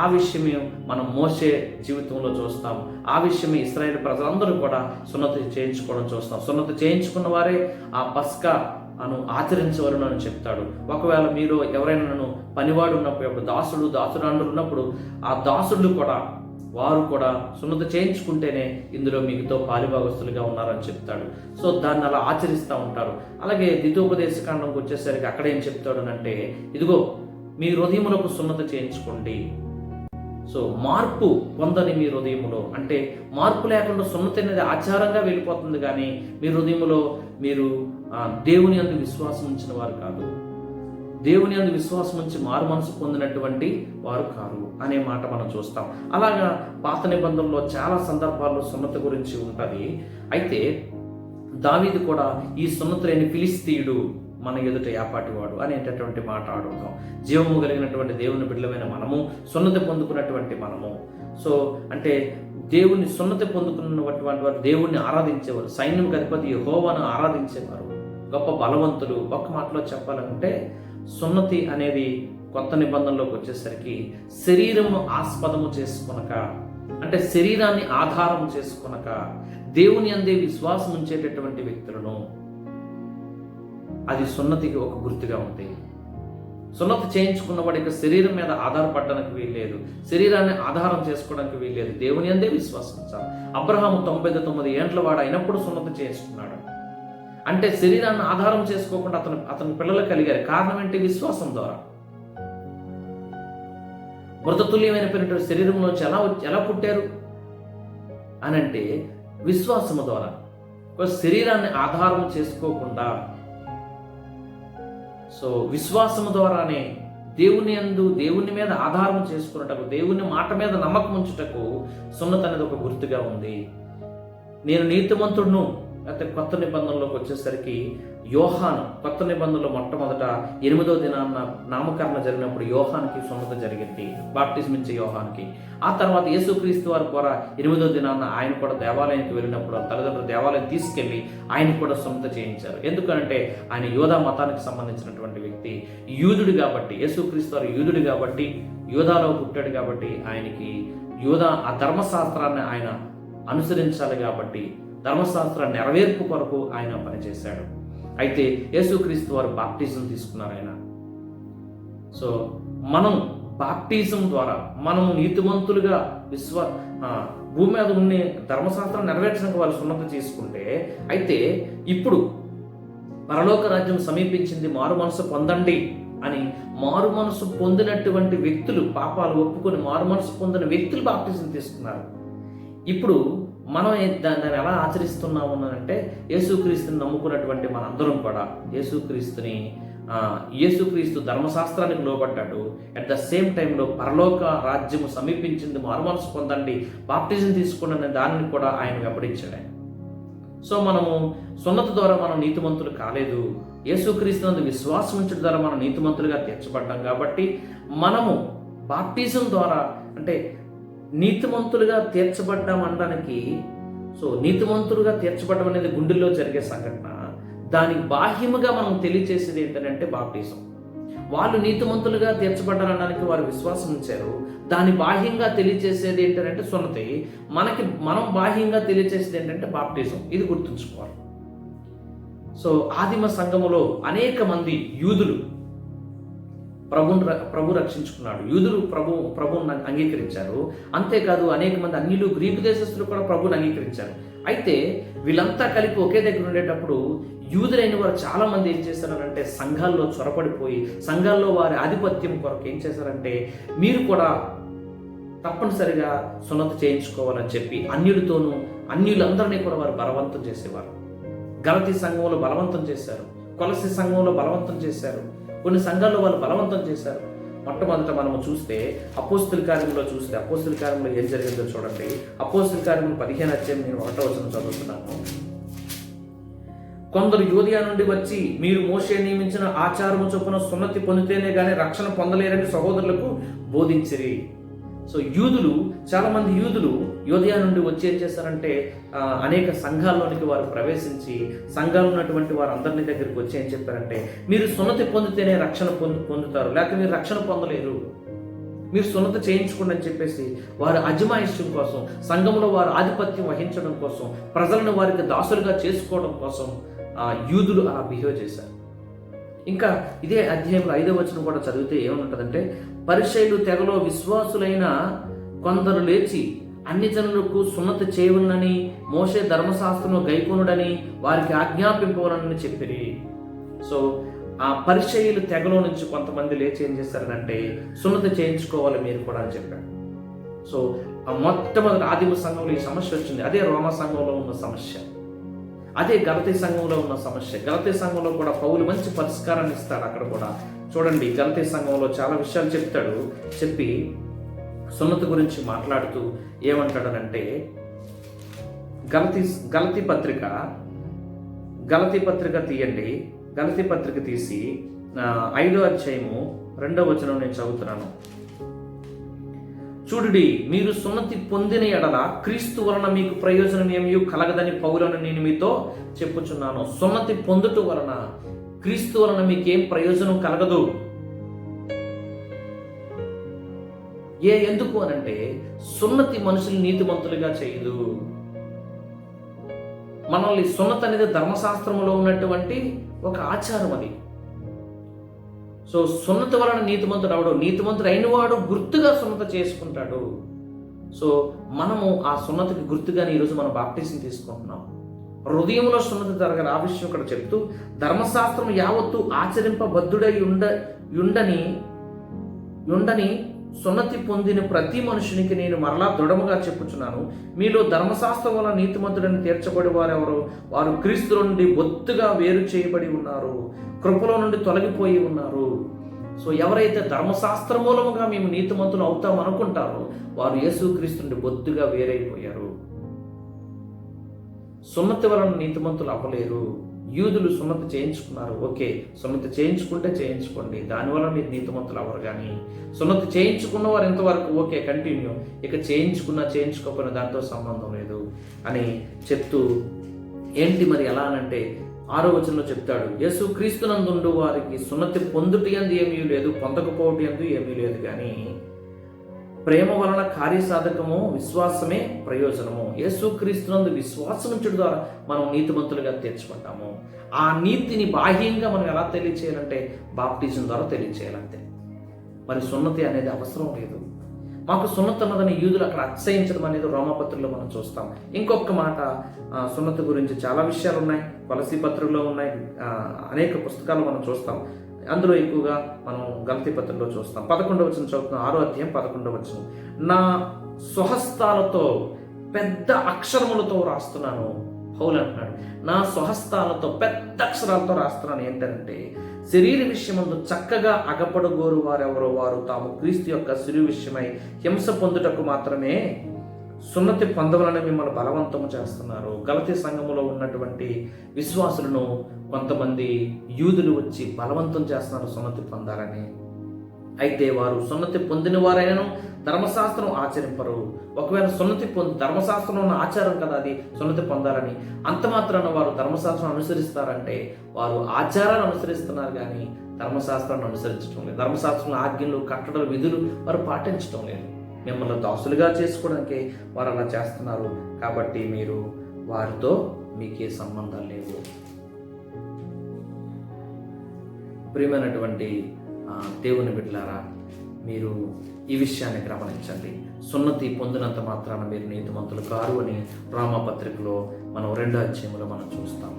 ఆ విషయమే మనం మోసే జీవితంలో చూస్తాం. ఆ విషయమే ఇశ్రాయేలు ప్రజలందరూ కూడా సున్నతి చేయించుకోవడం చూస్తాం. సున్నతి చేయించుకున్న వారే ఆ పస్కా ఆచరించవలను అని చెప్తాడు. ఒకవేళ మీరు ఎవరైనా నన్ను పనివాడు ఉన్నప్పుడు, దాసురాండ్రులు ఉన్నప్పుడు, ఆ దాసులు కూడా, వారు కూడా సున్నతి చేయించుకుంటేనే ఇందులో మీకుతో పాలిభాగస్తులుగా ఉన్నారని చెప్తాడు. సో దాన్ని అలా ఆచరిస్తూ ఉంటారు. అలాగే ద్వితోపదేశకాండంకి వచ్చేసరికి అక్కడ ఏం చెప్తాడు అంటే, ఇదిగో మీ హృదయములకు సున్నతి చేయించుకోండి. సో మార్పు పొందని మీ హృదయములో, అంటే మార్పు లేకుండా సున్నతి అనేది ఆచారంగా వెళ్ళిపోతుంది, కానీ మీ హృదయములో మీరు దేవుని యందు విశ్వాసం ఉంచిన వారు కాదు, దేవుని యందు విశ్వాసం ఉంచి మారు మనసు పొందినటువంటి వారు కాదు అనే మాట మనం చూస్తాం. అలాగా పాత నిబంధనలో చాలా సందర్భాల్లో సున్నతి గురించి ఉంటుంది. అయితే దావీదు కూడా ఈ సున్నతి లేని ఫిలిస్తీయుడు మన ఎదుట యాపాటివాడు అనేటటువంటి మాట అడుగుతాం. జీవము కలిగినటువంటి దేవుని బిడ్డలమైన మనము, సున్నతి పొందుకున్నటువంటి మనము, సో అంటే దేవుని సున్నతి పొందుకున్నటువంటి వారు దేవుణ్ణి ఆరాధించేవారు, సైన్యంకి అధిపతి యెహోవాను ఆరాధించేవారు, గొప్ప బలవంతులు. ఒక్క మాటలో చెప్పాలంటే సున్నతి అనేది కొత్త నిబంధనలోకి వచ్చేసరికి శరీరము ఆస్పదము చేసుకొనక అంటే శరీరాన్ని ఆధారం చేసుకొనక దేవుని అందే విశ్వాసం ఉంచేటటువంటి వ్యక్తులను, అది సున్నతికి ఒక గుర్తుగా ఉంది. సున్నతి చేయించుకున్నవాడు ఇక శరీరం మీద ఆధారపడడానికి వీల్లేదు, శరీరాన్ని ఆధారం చేసుకోవడానికి వీల్లేదు, దేవుని అందే విశ్వాసం ఉంచాలి. అబ్రహాము 99 ఏండ్ల వాడు అయినప్పుడు సున్నతి చేసుకున్నాడు. అంటే శరీరాన్ని ఆధారం చేసుకోకుండా అతని పిల్లలు కలిగారు. కారణం ఏంటి? విశ్వాసం ద్వారా. మృతతుల్యమైనటువంటి శరీరంలోంచి ఎలా పుట్టారు అని అంటే విశ్వాసము ద్వారా. శరీరాన్ని ఆధారం చేసుకోకుండా, సో విశ్వాసము ద్వారానే దేవుని మీద ఆధారం చేసుకున్నటకు, దేవుని మాట మీద నమ్మకం ఉంచుటకు సున్నతి అనేది ఒక గుర్తుగా ఉంది. నేను నీతిమంతుడును. అయితే కొత్త నిబంధనలోకి వచ్చేసరికి యోహాను, కొత్త నిబంధనలో మొట్టమొదట 8వ దినాన్న నామకరణ జరిగినప్పుడు యోహానికి సున్నతి జరిగింది, బాప్టిజం ఇచ్చే యోహానికి. ఆ తర్వాత యేసుక్రీస్తు వారి ద్వారా 8వ దినాన్న ఆయన కూడా దేవాలయానికి వెళ్ళినప్పుడు తల్లిదండ్రులు దేవాలయం తీసుకెళ్లి ఆయన కూడా సున్నతి చేయించారు. ఎందుకంటే ఆయన యోధా మతానికి సంబంధించినటువంటి వ్యక్తి, యూదుడు కాబట్టి, యేసుక్రీస్తు వారు యూదుడు కాబట్టి, యోధాలో పుట్టాడు కాబట్టి ఆయనకి ఆ ధర్మశాస్త్రాన్ని ఆయన అనుసరించాలి కాబట్టి ధర్మశాస్త్ర నెరవేర్పు కొరకు ఆయన పనిచేశాడు. అయితే యేసుక్రీస్తు వారు బాప్టిజం తీసుకున్నారు ఆయన. సో మనం బాప్టిజం ద్వారా మనము నీతిమంతులుగా భూమి మీద ఉండే ధర్మశాస్త్రం నెరవేర్చడానికి వాళ్ళు సున్నతి చేసుకుంటే, అయితే ఇప్పుడు పరలోక రాజ్యం సమీపించింది, మారు మనసు పొందండి అని మారు మనసు పొందినటువంటి వ్యక్తులు, పాపాలు ఒప్పుకొని మారు మనసు పొందిన వ్యక్తులు బాప్టిజం తీసుకున్నారు. ఇప్పుడు మనం దాన్ని ఎలా ఆచరిస్తున్నాము అంటే యేసుక్రీస్తుని నమ్ముకున్నటువంటి మనందరం కూడా యేసుక్రీస్తు ధర్మశాస్త్రానికి లోబడ్డాడు. అట్ ద సేమ్ టైంలో పరలోక రాజ్యము సమీపించింది, మారుమనసు పొందండి, బాప్టిజం తీసుకోండి అనే దానిని కూడా ఆయన వెంబడించాడు. సో మనము సున్నతి ద్వారా మనం నీతిమంతులు కాలేదు, యేసుక్రీస్తునందు విశ్వాసం ఉంచడం ద్వారా మనం నీతిమంతులుగా తీర్చబడ్డాం. కాబట్టి మనము బాప్టిజం ద్వారా అంటే నీతిమంతులుగా తీర్చబడ్డాం అనడానికి, సో నీతిమంతులుగా తీర్చబడడం అనేది గుండెల్లో జరిగే సంఘటన. దానికి బాహ్యముగా మనం తెలియచేసేది ఏంటంటే బాప్టిజం. వాళ్ళు నీతిమంతులుగా తీర్చబడ్డారనడానికి వారు విశ్వాసం ఉంచారు. దాని బాహ్యంగా తెలియచేసేది ఏంటంటే సున్నతి. మనం బాహ్యంగా తెలియచేసేది ఏంటంటే బాప్టిజం. ఇది గుర్తుంచుకోవాలి. సో ఆదిమ సంఘములో అనేక మంది యూదులు ప్రభు రక్షించుకున్నాడు. యూదులు ప్రభువుని అంగీకరించారు. అంతేకాదు అనేక మంది అన్యులు, గ్రీకు దేశస్తులు కూడా ప్రభువుని అంగీకరించారు. అయితే వీళ్ళంతా కలిపి ఒకే దగ్గర ఉండేటప్పుడు యూదులైన వారు చాలా మంది ఏం చేశారంటే సంఘాల్లో చొరపడిపోయి, సంఘాల్లో వారి ఆధిపత్యం కొరకు ఏం చేశారంటే మీరు కూడా తప్పనిసరిగా సున్నతి చేయించుకోవాలని చెప్పి అన్యులందరినీ కూడా వారు బలవంతం చేసేవారు. గలతీ సంఘంలో బలవంతం చేశారు, కొలసి సంఘంలో బలవంతం చేశారు, కొన్ని సంఘాల్లో వాళ్ళు బలవంతం చేశారు. మొట్టమొదట మనము చూస్తే అపోస్తుల కార్యంలో ఏం జరిగిందో చూడండి. అపోస్తుల కార్యములు 15వ అధ్యాయం నేను 1వ వచనం చదువుతున్నాను. కొందరు యూదయ నుండి వచ్చి మీరు మోషే నియమించిన ఆచారము చొప్పున సున్నతి పొందితేనే గానీ రక్షణ పొందలేరని సహోదరులకు బోధించిరి. సో చాలా మంది యూదులు యూదయ నుండి వచ్చి ఏం చేశారంటే అనేక సంఘాల్లోనికి వారు ప్రవేశించి సంఘాలు ఉన్నటువంటి వారు అందరినీ దగ్గరికి వచ్చి ఏం చెప్పారంటే మీరు సున్నతి పొందితేనే రక్షణ పొందుతారు, లేకపోతే మీరు రక్షణ పొందలేరు, మీరు సున్నతి చేయించుకోండి అని చెప్పేసి వారి అజమాయిష్యం కోసం, సంఘంలో వారు ఆధిపత్యం వహించడం కోసం, ప్రజలను వారికి దాసులుగా చేసుకోవడం కోసం యూదులు అలా బిహేవ్ చేశారు. ఇంకా ఇదే అధ్యాయంలో 5వ వచనం కూడా చదివితే ఏముంటుందంటే పరిసయ్యులు తెగలో విశ్వాసులైన కొందరు లేచి అన్ని జనులకు సున్నతి చేయవలనని మోషే ధర్మశాస్త్రము గైకొనుడని వారికి ఆజ్ఞాపింపవలనని చెప్పిరి. సో ఆ పరిసయ్యులు తెగలో నుంచి కొంతమంది లేచి ఏం చేశారనంటే సున్నతి చేయించుకోవాలి మీరు కూడా అని చెప్పారు. సో మొట్టమొదటి ఆదిమ సంఘంలో ఈ సమస్య వచ్చింది. అదే రోమా సంఘంలో ఉన్న సమస్య, అదే గలతీ సంఘంలో ఉన్న సమస్య. గలతీ సంఘంలో కూడా పౌలు మంచి పరిష్కారాన్ని ఇస్తాడు. అక్కడ కూడా చూడండి, గలతీ సంఘంలో చాలా విషయాలు చెప్పి సున్నతి గురించి మాట్లాడుతూ ఏమంటాడనంటే గలతీ పత్రిక తీయండి. గలతీ పత్రిక తీసి 5వ అధ్యాయము 2వ వచనం నేను చదువుతున్నాను. చూడుడి, మీరు సున్నతి పొందిన ఎడల క్రీస్తు వలన మీకు ప్రయోజనం ఏమీ కలగదని పౌలను నేను మీతో చెప్పుచున్నాను. సున్నతి పొందుట వలన క్రీస్తు వలన మీకేం ప్రయోజనం కలగదు. ఎందుకు అనంటే సున్నతి మనుషులు నీతిమంతులుగా చేయదు. మనల్ని సున్నతి అనేది ధర్మశాస్త్రంలో ఉన్నటువంటి ఒక ఆచారం అది. సో సున్నతి వలన నీతిమంతుడు అవడు, నీతిమంతుడు అయిన వాడు గుర్తుగా సున్నత చేసుకుంటాడు. సో మనము ఆ సున్నతికి గుర్తుగానే ఈరోజు మనం బాప్టిజం తీసుకుంటున్నాం. హృదయంలో సున్నతి జరగాలి. ఆ విషయం ఇక్కడ చెప్తూ ధర్మశాస్త్రం యావత్తు ఆచరింపబద్ధుడై ఉండని సున్నతి పొందిన ప్రతి మనుషునికి నేను మరలా దృఢముగా చెప్పుచున్నాను, మీలో ధర్మశాస్త్రం వల్ల నీతిమంతుడని తీర్చబడి వారెవరు? వారు క్రీస్తు నుండి బొత్తుగా వేరు చేయబడి ఉన్నారు, కృపలో నుండి తొలగిపోయి ఉన్నారు. సో ఎవరైతే ధర్మశాస్త్ర మూలముగా మేము నీతిమంతులు అవుతాం అనుకుంటారో వారు యేసుక్రీస్తు నుండి బొత్తుగా వేరైపోయారు. సున్నతి వలన నీతిమంతులు అవ్వలేరు. యూదులు సున్నతి చేయించుకున్నారు, ఓకే, సున్నతి చేయించుకుంటే చేయించుకోండి, దానివల్ల మీరు నీతిమంతులు అవ్వరు. కానీ సున్నతి చేయించుకున్న వారు ఎంతవరకు ఓకే, కంటిన్యూ, ఇక చేయించుకోకపోయినా దాంతో సంబంధం లేదు అని చెప్తూ ఏంటి మరి ఎలా అనంటే 6వ వచనంలో చెప్తాడు, యేసుక్రీస్తునందుండు వారికి సున్నతి పొందుట యందు ఏమీ లేదు, పొందకపోవట యందు ఏమీ లేదు, కానీ ప్రేమ వలన కార్యసాధకము విశ్వాసమే ప్రయోజనము. యేసుక్రీస్తునందు విశ్వాసం ఉంచడం ద్వారా మనం నీతిమంతులుగా తీర్చబడ్డాము. ఆ నీతిని బాహ్యంగా మనం ఎలా తెలియచేయాలంటే బాప్టిజం ద్వారా తెలియచేయాలంతే. మరి సున్నతి అనేది అవసరం లేదు. మాకు సున్నతి అన్నదని యూదులు అక్కడ అతిశయించడం అనేది రోమాపత్రికలో మనం చూస్తాం. ఇంకొక మాట, సున్నతి గురించి చాలా విషయాలు ఉన్నాయి, కొలసీ పత్రికలో ఉన్నాయి, అనేక పుస్తకాలు మనం చూస్తాం. అందులో ఎక్కువగా మనం గలతీ పత్రికలో చూస్తాం. 11వ వచనం చదువుతున్నాం, 6వ అధ్యాయం 11వ వచనం. నా స్వహస్తాలతో పెద్ద అక్షరములతో రాస్తున్నాను, పౌలు అంటున్నాడు, నా స్వహస్తాలతో పెద్ద అక్షరాలతో రాస్తున్నాను. ఏంటంటే శరీర విషయమందు చక్కగా అగపడగోరు వారెవరో వారు తాము క్రీస్తు యొక్క శరీర విషయమై హింస పొందుటకు మాత్రమే సున్నతి పొందవలని మిమ్మల్ని బలవంతము చేస్తున్నారు. గలతీ సంఘములో ఉన్నటువంటి విశ్వాసులను కొంతమంది యూదులు వచ్చి బలవంతం చేస్తున్నారు సున్నతి పొందాలని. అయితే వారు సున్నతి పొందిన వారైనను ధర్మశాస్త్రం ఆచరింపరు. ఒకవేళ సున్నతి ధర్మశాస్త్రంలో ఉన్న ఆచారం కదా అది సున్నతి పొందాలని, అంత మాత్రాన వారు ధర్మశాస్త్రం అనుసరిస్తారంటే వారు ఆచారాన్ని అనుసరిస్తున్నారు కానీ ధర్మశాస్త్రాన్ని అనుసరించడం లేదు. ధర్మశాస్త్రంలో ఆజ్ఞలు, కట్టడలు, విధులు వారు పాటించడం లేదు. మిమ్మల్ని దాసులుగా చేసుకోవడానికి వారు అలా చేస్తున్నారు. కాబట్టి మీరు వారితో మీకే సంబంధాలు లేవు. ప్రియమైనటువంటి దేవుని బిడ్డలారా, మీరు ఈ విషయాన్ని గమనించండి. సున్నతి పొందినంత మాత్రాన మీరు నీతిమంతులు కారు అని రామపత్రికలో మనం 2వ అధ్యాయంలో మనం చూస్తాం.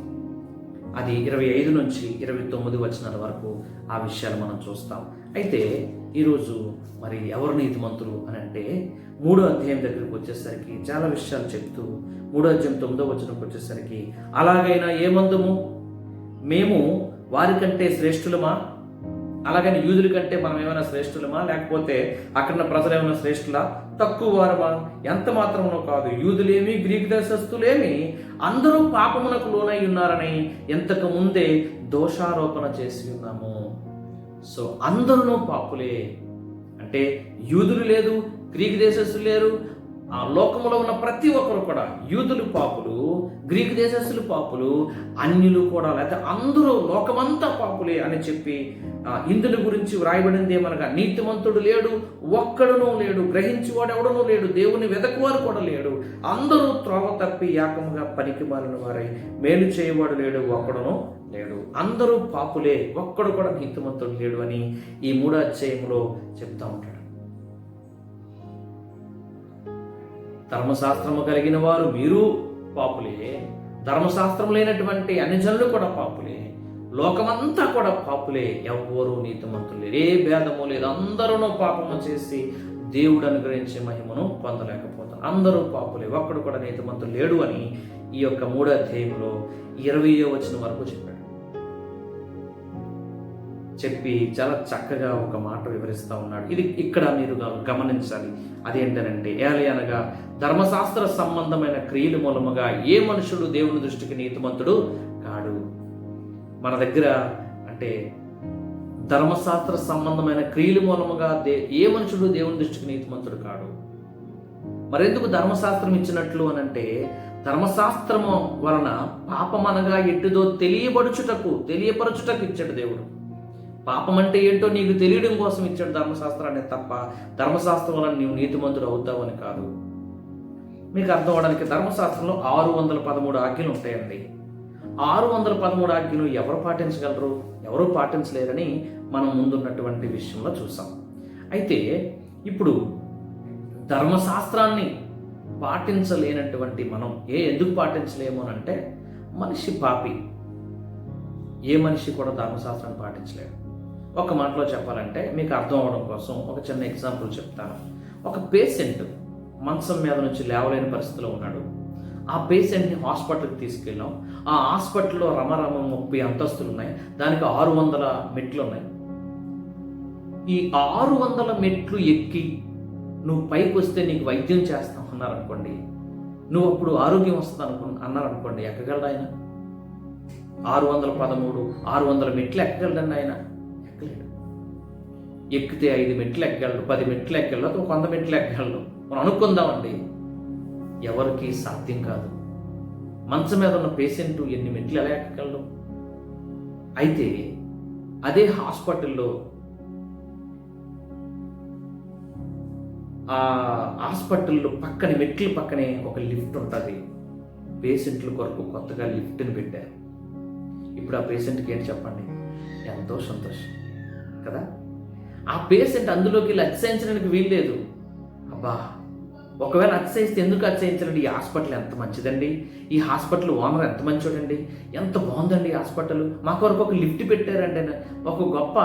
అది 25 నుంచి 29 వచనాల వరకు ఆ విషయాలు మనం చూస్తాం. అయితే ఈరోజు మరి ఎవరు నీతిమంతులు అని అంటే 3వ అధ్యాయం దగ్గరికి వచ్చేసరికి చాలా విషయాలు చెప్తూ 3వ అధ్యాయం 9వ వచనంకి వచ్చేసరికి, అలాగైనా ఏమందుము, మేము వారికంటే శ్రేష్ఠులమా? అలాగని యూదుల కంటే మనం ఏమైనా శ్రేష్ఠులమా? లేకపోతే అక్కడ ప్రజలు ఏమైనా శ్రేష్ఠులా? తక్కువ వారమా? ఎంత మాత్రమో కాదు. యూదులేమి గ్రీకు దేశస్థులేమి అందరూ పాపమునకు లోనై ఉన్నారని ఎంతకు ముందే దోషారోపణ చేసి ఉన్నాము. సో అందరూ పాపులే అంటే యూదులు లేదు, గ్రీకు దేశస్థులు లేరు, ఆ లోకంలో ఉన్న ప్రతి ఒక్కరు కూడా యూదులు పాపులు, గ్రీకు దేశస్థులు పాపులు, అన్యులు కూడా, లేకపోతే అందరూ లోకమంతా పాపులే అని చెప్పి ఇందుని గురించి వ్రాయబడింది ఏమనగా, నీతిమంతుడు లేడు, ఒక్కడునూ లేడు, గ్రహించువాడు ఎవడనూ లేడు, దేవుని వెదకువారు కూడా లేడు, అందరూ త్రోవ తప్పి ఏకముగా పనికి మాలిన వారై మేలు చేయవాడు లేడు, ఒక్కడునూ లేడు, అందరూ పాపులే, ఒక్కడు కూడా నీతిమంతుడు లేడు అని ఈ 3వ అధ్యాయంలో చెప్తా ఉంటాడు. ధర్మశాస్త్రము కలిగిన వారు మీరు పాపులే, ధర్మశాస్త్రం లేనటువంటి అన్ని జనులు కూడా పాపులే, లోకమంతా కూడా పాపులే, ఎవ్వరూ నీతిమంతులు లేరు, ఏ భేదము లేదు, అందరూ పాపము చేసి దేవుడు అనుగ్రహించే మహిమను పొందలేకపోతారు, అందరూ పాపులే, ఒక్కడు కూడా నీతిమంతులు లేడు అని ఈ యొక్క 3వ అధ్యాయంలో 20వ వచనం వరకు చెప్పి చాలా చక్కగా ఒక మాట వివరిస్తూ ఉన్నాడు. ఇది ఇక్కడ మీరు గమనించాలి. అదేంటనంటే, ఏలయనగా ధర్మశాస్త్ర సంబంధమైన క్రియల మూలముగా ఏ మనుషుడు దేవుని దృష్టికి నీతిమంతుడు కాడు. మన దగ్గర అంటే ధర్మశాస్త్ర సంబంధమైన క్రియల మూలముగా ఏ మనుషుడు దేవుని దృష్టికి నీతిమంతుడు కాడు. మరెందుకు ధర్మశాస్త్రం ఇచ్చినట్లు అనంటే, ధర్మశాస్త్రము వలన పాపమనగా ఎట్టిదో తెలియపరచుటకు ఇచ్చాడు దేవుడు. పాపం అంటే ఏంటో నీకు తెలియడం కోసం ఇచ్చాడు ధర్మశాస్త్రాన్ని తప్ప ధర్మశాస్త్రం వల్ల నీవు నీతిమంతుడు అవుతావని కాదు. మీకు అర్థం అవడానికి ధర్మశాస్త్రంలో 613 ఆజ్ఞలు ఉంటాయండి. 613 ఆజ్ఞలు ఎవరు పాటించగలరు? ఎవరు పాటించలేరని మనం ముందున్నటువంటి విషయంలో చూసాం. అయితే ఇప్పుడు ధర్మశాస్త్రాన్ని పాటించలేనటువంటి మనం ఎందుకు పాటించలేము అని అంటే, మనిషి పాపి. ఏ మనిషి కూడా ధర్మశాస్త్రాన్ని పాటించలేడు. ఒక మాటలో చెప్పాలంటే మీకు అర్థం అవడం కోసం ఒక చిన్న ఎగ్జాంపుల్ చెప్తాను. ఒక పేషెంట్ మంచం మీద నుంచి లేవలేని పరిస్థితిలో ఉన్నాడు. ఆ పేషెంట్ని హాస్పిటల్కి తీసుకెళ్ళాం. ఆ హాస్పిటల్లో రమరమ 30 అంతస్తులు ఉన్నాయి. దానికి 600 మెట్లు ఉన్నాయి. ఈ 600 మెట్లు ఎక్కి నువ్వు పైకి వస్తే నీకు వైద్యం చేస్తాం అన్నారనుకోండి, నువ్వు అప్పుడు ఆరోగ్యం వస్తుంది అన్నారనుకోండి, ఎక్కగలడు ఆయన? 600 మెట్లు ఎక్కగలడండి ఆయన? ఎక్కలేడు. ఎక్కితే 5 మెట్లు ఎక్కగలడు, 10 మెట్లు ఎక్కగలడు, 100 మెట్లు ఎక్కగలడు. మనం అనుకుందామండి, ఎవరికి సాధ్యం కాదు. మంచం మీద ఉన్న పేషెంట్ ఎన్ని మెట్లు ఎలా ఎక్కగలడు? అయితే అదే హాస్పిటల్లో పక్కనే మెట్ల పక్కనే ఒక లిఫ్ట్ ఉంటుంది. పేషెంట్ల కొరకు కొత్తగా లిఫ్ట్ని పెట్టారు. ఇప్పుడు ఆ పేషెంట్కి ఏంటి చెప్పండి? ఎంతో సంతోషం కదా. ఆ పేషెంట్ అందులోకి వెళ్ళి అతిశయించడానికి వీల్లేదు. అబ్బా, ఒకవేళ అతిశయిస్తే ఎందుకు అతిశయించండి? ఈ హాస్పిటల్ ఎంత మంచిదండి, ఈ హాస్పిటల్ ఓనర్ ఎంత మంచోడండి, ఎంత బాగుందండి ఈ హాస్పిటల్, మా కొరకు ఒక లిఫ్ట్ పెట్టారండి. ఒక గొప్ప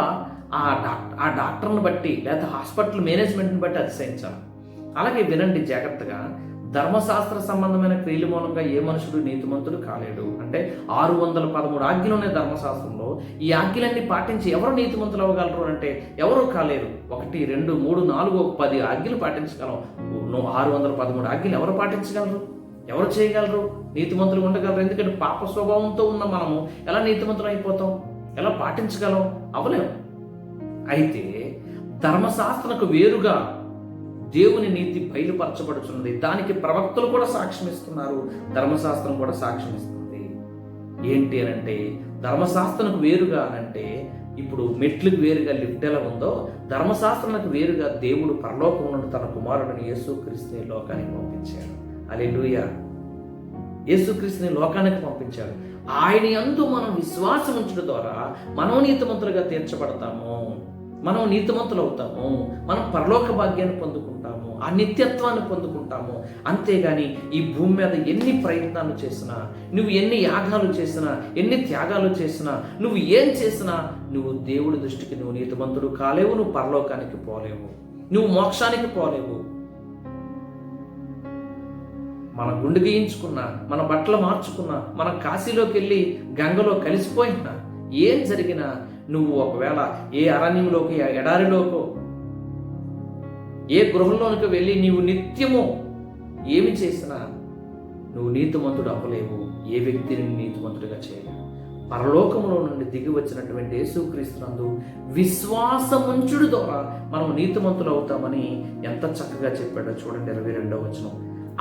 ఆ డాక్టర్ని బట్టి లేదా హాస్పిటల్ మేనేజ్మెంట్ని బట్టి అతిశయించాలి. అలాగే వినండి జాగ్రత్తగా, ధర్మశాస్త్ర సంబంధమైన క్రియల మూలంగా ఏ మనుషుడు నీతిమంతుడు కాలేడు. అంటే 613 ఆజ్ఞలు ఉన్నాయి ధర్మశాస్త్రంలో. ఈ ఆజ్ఞలన్నీ పాటించి ఎవరు నీతిమంతులు అవ్వగలరు అంటే ఎవరు కాలేరు. 1, 2, 3, 4, 10 ఆజ్ఞలు పాటించగలం. 613 ఆజ్ఞలు ఎవరు పాటించగలరు? ఎవరు చేయగలరు? నీతిమంతులు ఉండగలరు. ఎందుకంటే పాప స్వభావంతో ఉన్న మనము ఎలా నీతిమంతులు అయిపోతాం? ఎలా పాటించగలం? అవ్వలేము. అయితే ధర్మశాస్త్రకు వేరుగా దేవుని నీతి బయలుపరచబడుతున్నది. దానికి ప్రవక్తలు కూడా సాక్ష్యం ఇస్తున్నారు, ధర్మశాస్త్రం కూడా సాక్ష్యం ఇస్తుంది. ఏంటి అనంటే, ధర్మశాస్త్రానికి వేరుగా అనంటే ఇప్పుడు మెట్లకు వేరుగా లిఫ్ట్ ఎలా ఉందో, ధర్మశాస్త్రానికి వేరుగా దేవుడు పరలోకం నుండి తన కుమారుడిని యేసుక్రీస్తుని లోకానికి పంపించాడు. హల్లెలూయా. యేసుక్రీస్తుని లోకానికి పంపించాడు. ఆయన యందు మనం విశ్వాసం ఉంచడం ద్వారా మనం నీతిమంతులుగా తీర్చబడతాము, మనం నీతిమంతులు అవుతాము, మనం పరలోక భాగ్యాన్ని పొందుకుంటాము, ఆ నిత్యత్వాన్ని పొందుకుంటాము. అంతేగాని ఈ భూమి మీద ఎన్ని ప్రయత్నాలు చేసినా, నువ్వు ఎన్ని యాగాలు చేసినా, ఎన్ని త్యాగాలు చేసినా, నువ్వు ఏం చేసినా నువ్వు దేవుడి దృష్టికి నువ్వు నీతిమంతుడు కాలేవు, నువ్వు పరలోకానికి పోలేవు, నువ్వు మోక్షానికి పోలేవు. మన గుండు గీయించుకున్నా, మన బట్టలు మార్చుకున్నా, మన కాశీలోకి వెళ్ళి గంగలో కలిసిపోయినా, ఏం జరిగినా నువ్వు ఒకవేళ ఏ అరణ్యంలోకి, ఎడారిలోకో, ఏ గృహంలోనికి వెళ్ళి నీవు నిత్యము ఏమి చేసినా నువ్వు నీతిమంతుడు అవ్వలేవు. ఏ వ్యక్తిని నీతిమంతుడిగా చేయలేవు. పరలోకములో నుండి దిగి వచ్చినటువంటి యేసుక్రీస్తునందు విశ్వాసముంచుడు ద్వారా మనం నీతిమంతులు అవుతామని ఎంత చక్కగా చెప్పాడో చూడండి. 22వ వచనం,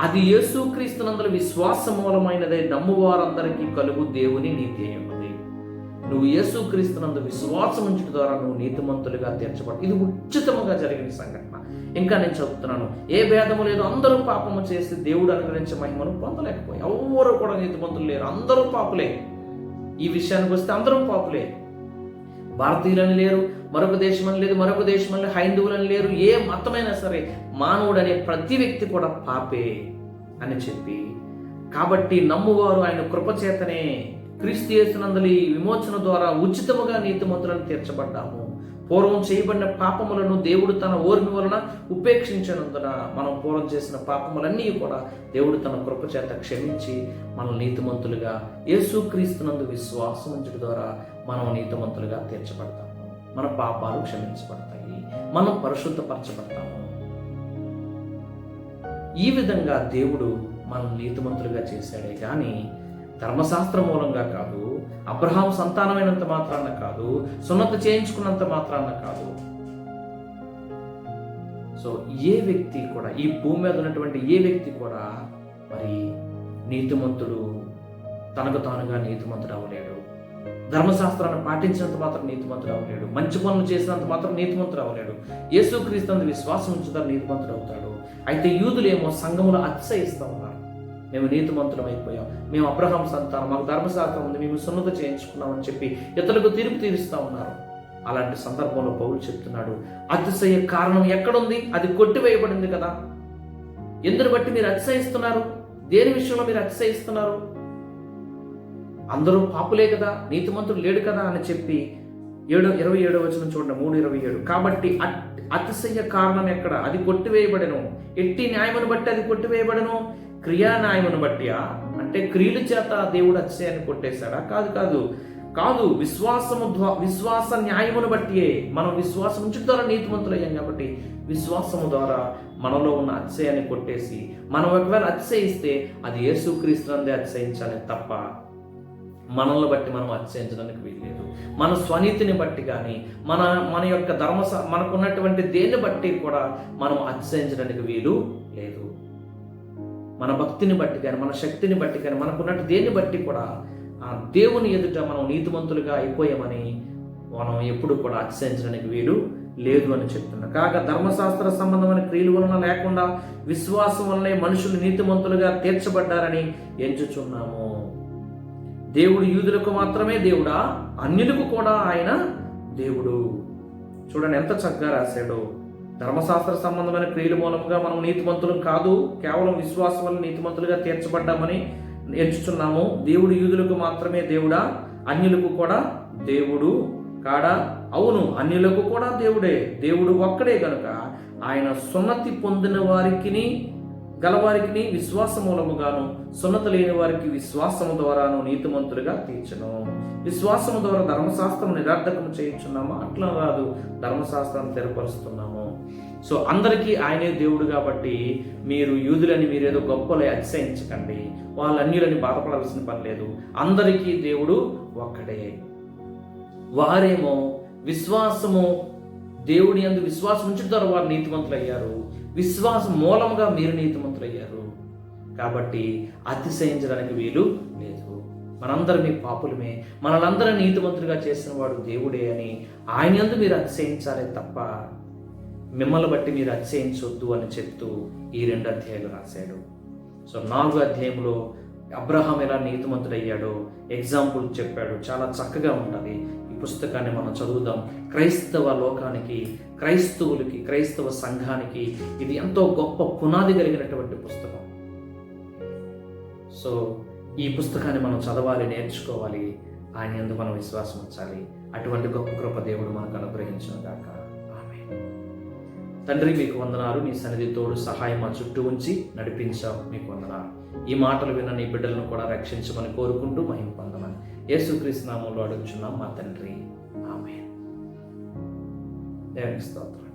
అది యేసుక్రీస్తునందు విశ్వాస మూలమైనదే నమ్మువారందరికీ కలుగు దేవుని నీతి అయి ఉన్నది. నువ్వు యేసుక్రీస్తునందు విశ్వాసం ఉంచడం ద్వారా నువ్వు నీతిమంతులుగా తీర్చబడు. ఇది ఉచితముగా జరిగిన సంఘటన. ఇంకా నేను చెప్తున్నాను, ఏ భేదము లేదు. అందరూ పాపము చేసి దేవుడు అనుగ్రహించే మహిమను పొందలేకపోయి, ఎవరు కూడా నీతిమంతులు లేరు, అందరూ పాపులే. ఈ విషయానికి వస్తే అందరూ పాపులే. భారతీయులని లేరు, మరొక దేశమని లేదు, మరొక దేశమని హైందువులని లేరు, ఏ మతమైనా సరే మానవుడు అనే ప్రతి వ్యక్తి కూడా పాపే అని చెప్పి, కాబట్టి నమ్మువారు ఆయన కృపచేతనే క్రీస్తు యేసునందలి విమోచన ద్వారా ఉచితముగా నీతిమంతులను తీర్చబడ్డాము. పూర్వం చేయబడిన పాపములను దేవుడు తన ఓర్మి వలన ఉపేక్షించినందున మనం పూర్వం చేసిన పాపములన్నీ కూడా దేవుడు తన కృపచేత క్షమించి మన నీతిమంతులుగా యేసుక్రీస్తునందు విశ్వాసం ఉంచడం ద్వారా మనం నీతిమంతులుగా తీర్చబడతాము. మన పాపాలు క్షమించబడతాయి, మనం పరిశుద్ధపరచబడతాము. ఈ విధంగా దేవుడు మనం నీతిమంతులుగా చేశాడే కానీ ధర్మశాస్త్ర మూలంగా కాదు, అబ్రహాం సంతానమైనంత మాత్రాన కాదు, సున్నతి చేయించుకున్నంత మాత్రాన కాదు. సో ఏ వ్యక్తి కూడా, ఈ భూమి మీద ఉన్నటువంటి ఏ వ్యక్తి కూడా మరి నీతిమంతుడు తనకు తానుగా నీతిమంతుడు అవ్వలేడు. ధర్మశాస్త్రాన్ని పాటించినంత మాత్రం నీతిమంతుడు అవ్వలేడు. మంచి పనులు చేసినంత మాత్రం నీతిమంతుడు అవ్వలేడు. యేసుక్రీస్తు విశ్వాసం ఉంచుతారు, నీతిమంతుడు అవుతాడు. అయితే యూదులేమో సంఘములో అతిశయిస్తూ ఉన్నారు. మేము నీతిమంతులం అయిపోయాం, మేము అబ్రహాం సంతానం, మాకు ధర్మశాస్త్రం ఉంది, మేము సున్నత చేయించుకున్నామని చెప్పి ఇతరులకు తీర్పు తీరుస్తూ ఉన్నారు. అలాంటి సందర్భంలో పౌలు చెప్తున్నాడు, అతిశయ కారణం ఎక్కడుంది? అది కొట్టివేయబడింది కదా. ఎందుని బట్టి మీరు అతిశయిస్తున్నారు? దేని విషయంలో మీరు అతిశయిస్తున్నారు? అందరూ పాపులే కదా, నీతిమంతుడు లేడు కదా అని చెప్పి 27వ వచనం చూడండి, 3:27. కాబట్టి అతిశయ కారణం ఎక్కడ? అది కొట్టివేయబడెను. ఎట్టి న్యాయమును బట్టి అది కొట్టివేయబడెను? క్రియా న్యాయమును బట్టి, అంటే క్రియల చేత దేవుడు అతిశయాన్ని కొట్టేశాడా? కాదు. విశ్వాస న్యాయమును బట్టియే. మనం విశ్వాసం ఉంచడం ద్వారా నీతిమంతులయ్యాం కాబట్టి విశ్వాసము ద్వారా మనలో ఉన్న అతిశయాన్ని కొట్టేసి, మనం ఒకవేళ అతిశయిస్తే అది యేసుక్రీస్తునందే అతిశయించాలి తప్ప మనల్ని బట్టి మనం అతిశయించడానికి వీల్లేదు. మన స్వనీతిని బట్టి కానీ మన యొక్క మనకున్నటువంటి దేన్ని బట్టి కూడా మనం అతిశయించడానికి వీలు లేదు. మన భక్తిని బట్టి కానీ, మన శక్తిని బట్టి కానీ, మనకున్నట్టు దేన్ని బట్టి కూడా దేవుని ఎదుట మనం నీతిమంతులుగా అయిపోయామని మనం ఎప్పుడు కూడా అతిశయించడానికి వీలు లేదు అని చెప్తున్నా. కాగా ధర్మశాస్త్ర సంబంధమైన క్రియల వలన లేకుండా విశ్వాసం వలనే మనుషులు నీతిమంతులుగా తీర్చబడ్డారని ఎంచుచున్నాము. దేవుడు యూదులకు మాత్రమే దేవుడా? అన్యులకు కూడా ఆయన దేవుడు. చూడండి ఎంత చక్కగా రాశాడు. ధర్మశాస్త్ర సంబంధమైన క్రియల మూలముగా మనం నీతిమంతులం కాదు, కేవలం విశ్వాసం వల్ల నీతిమంతులుగా తీర్చబడ్డామని ఎంచుచున్నాము. దేవుడు యూదులకు మాత్రమే దేవుడా? అన్యులకు కూడా దేవుడు కాడా? అవును, అన్యులకు కూడా దేవుడే. దేవుడు ఒక్కడే కనుక ఆయన సున్నతి పొందిన వారికి గలవారికి విశ్వాస మూలముగాను, సున్నత లేని వారికి విశ్వాసము ద్వారాను నీతిమంతులుగా తీర్చను. విశ్వాసము ద్వారా ధర్మశాస్త్రం నిరర్ధకము చేయించున్నాము అట్లా కాదు, ధర్మశాస్త్రాన్ని తెరపరుస్తున్నాము. సో అందరికీ ఆయనే దేవుడు కాబట్టి మీరు యూదులని మీరేదో గొప్పలే అతిశయించకండి, వాళ్ళ అన్యులని బాధపడాల్సిన పని లేదు. అందరికీ దేవుడు ఒక్కడే. వారేమో విశ్వాసము, దేవుని యందు విశ్వాసం ఉంచడం ద్వారా వారు నీతిమంతులయ్యారు. విశ్వాసం మూలంగా మీరు నీతిమంతులయ్యారు. కాబట్టి అతిశయించడానికి వీలు లేదు. మనందరం మీ పాపులమే, మనలందరూ నీతిమంతులుగా చేసిన వాడు దేవుడే అని ఆయన యందు మీరు అతిశయించాలే తప్ప మిమ్మల్ని బట్టి మీరు అతిశయించొద్దు అని చెప్తూ ఈ 2 అధ్యాయాలు రాశాడు. సో 4వ అధ్యాయంలో అబ్రహాం ఎలా నీతిమంతుడయ్యాడో ఎగ్జాంపుల్ చెప్పాడు. చాలా చక్కగా ఉంటుంది. ఈ పుస్తకాన్ని మనం చదువుదాం. క్రైస్తవ లోకానికి, క్రైస్తవులకి, క్రైస్తవ సంఘానికి ఇది ఎంతో గొప్ప పునాది కలిగినటువంటి పుస్తకం. సో ఈ పుస్తకాన్ని మనం చదవాలి, నేర్చుకోవాలి, ఆయన యందు మనం విశ్వాసం ఉంచాలి. అటువంటి గొప్ప కృప దేవుడు మనకు అనుగ్రహించును గాక. ఆమేన్. తండ్రి మీకు వందనాలు. నీ సన్నిధి తోడు సహాయం మా చుట్టూ ఉంచి నడిపించావు, మీకు వందనాలు. ఈ మాటలు విన్న నీ బిడ్డలను కూడా రక్షించమని కోరుకుంటూ మహిమ పొందమని యేసుక్రీస్తు నామములో అడుగుచున్నాం మా తండ్రి. ఆమేన్. దేవునికి స్తోత్రం.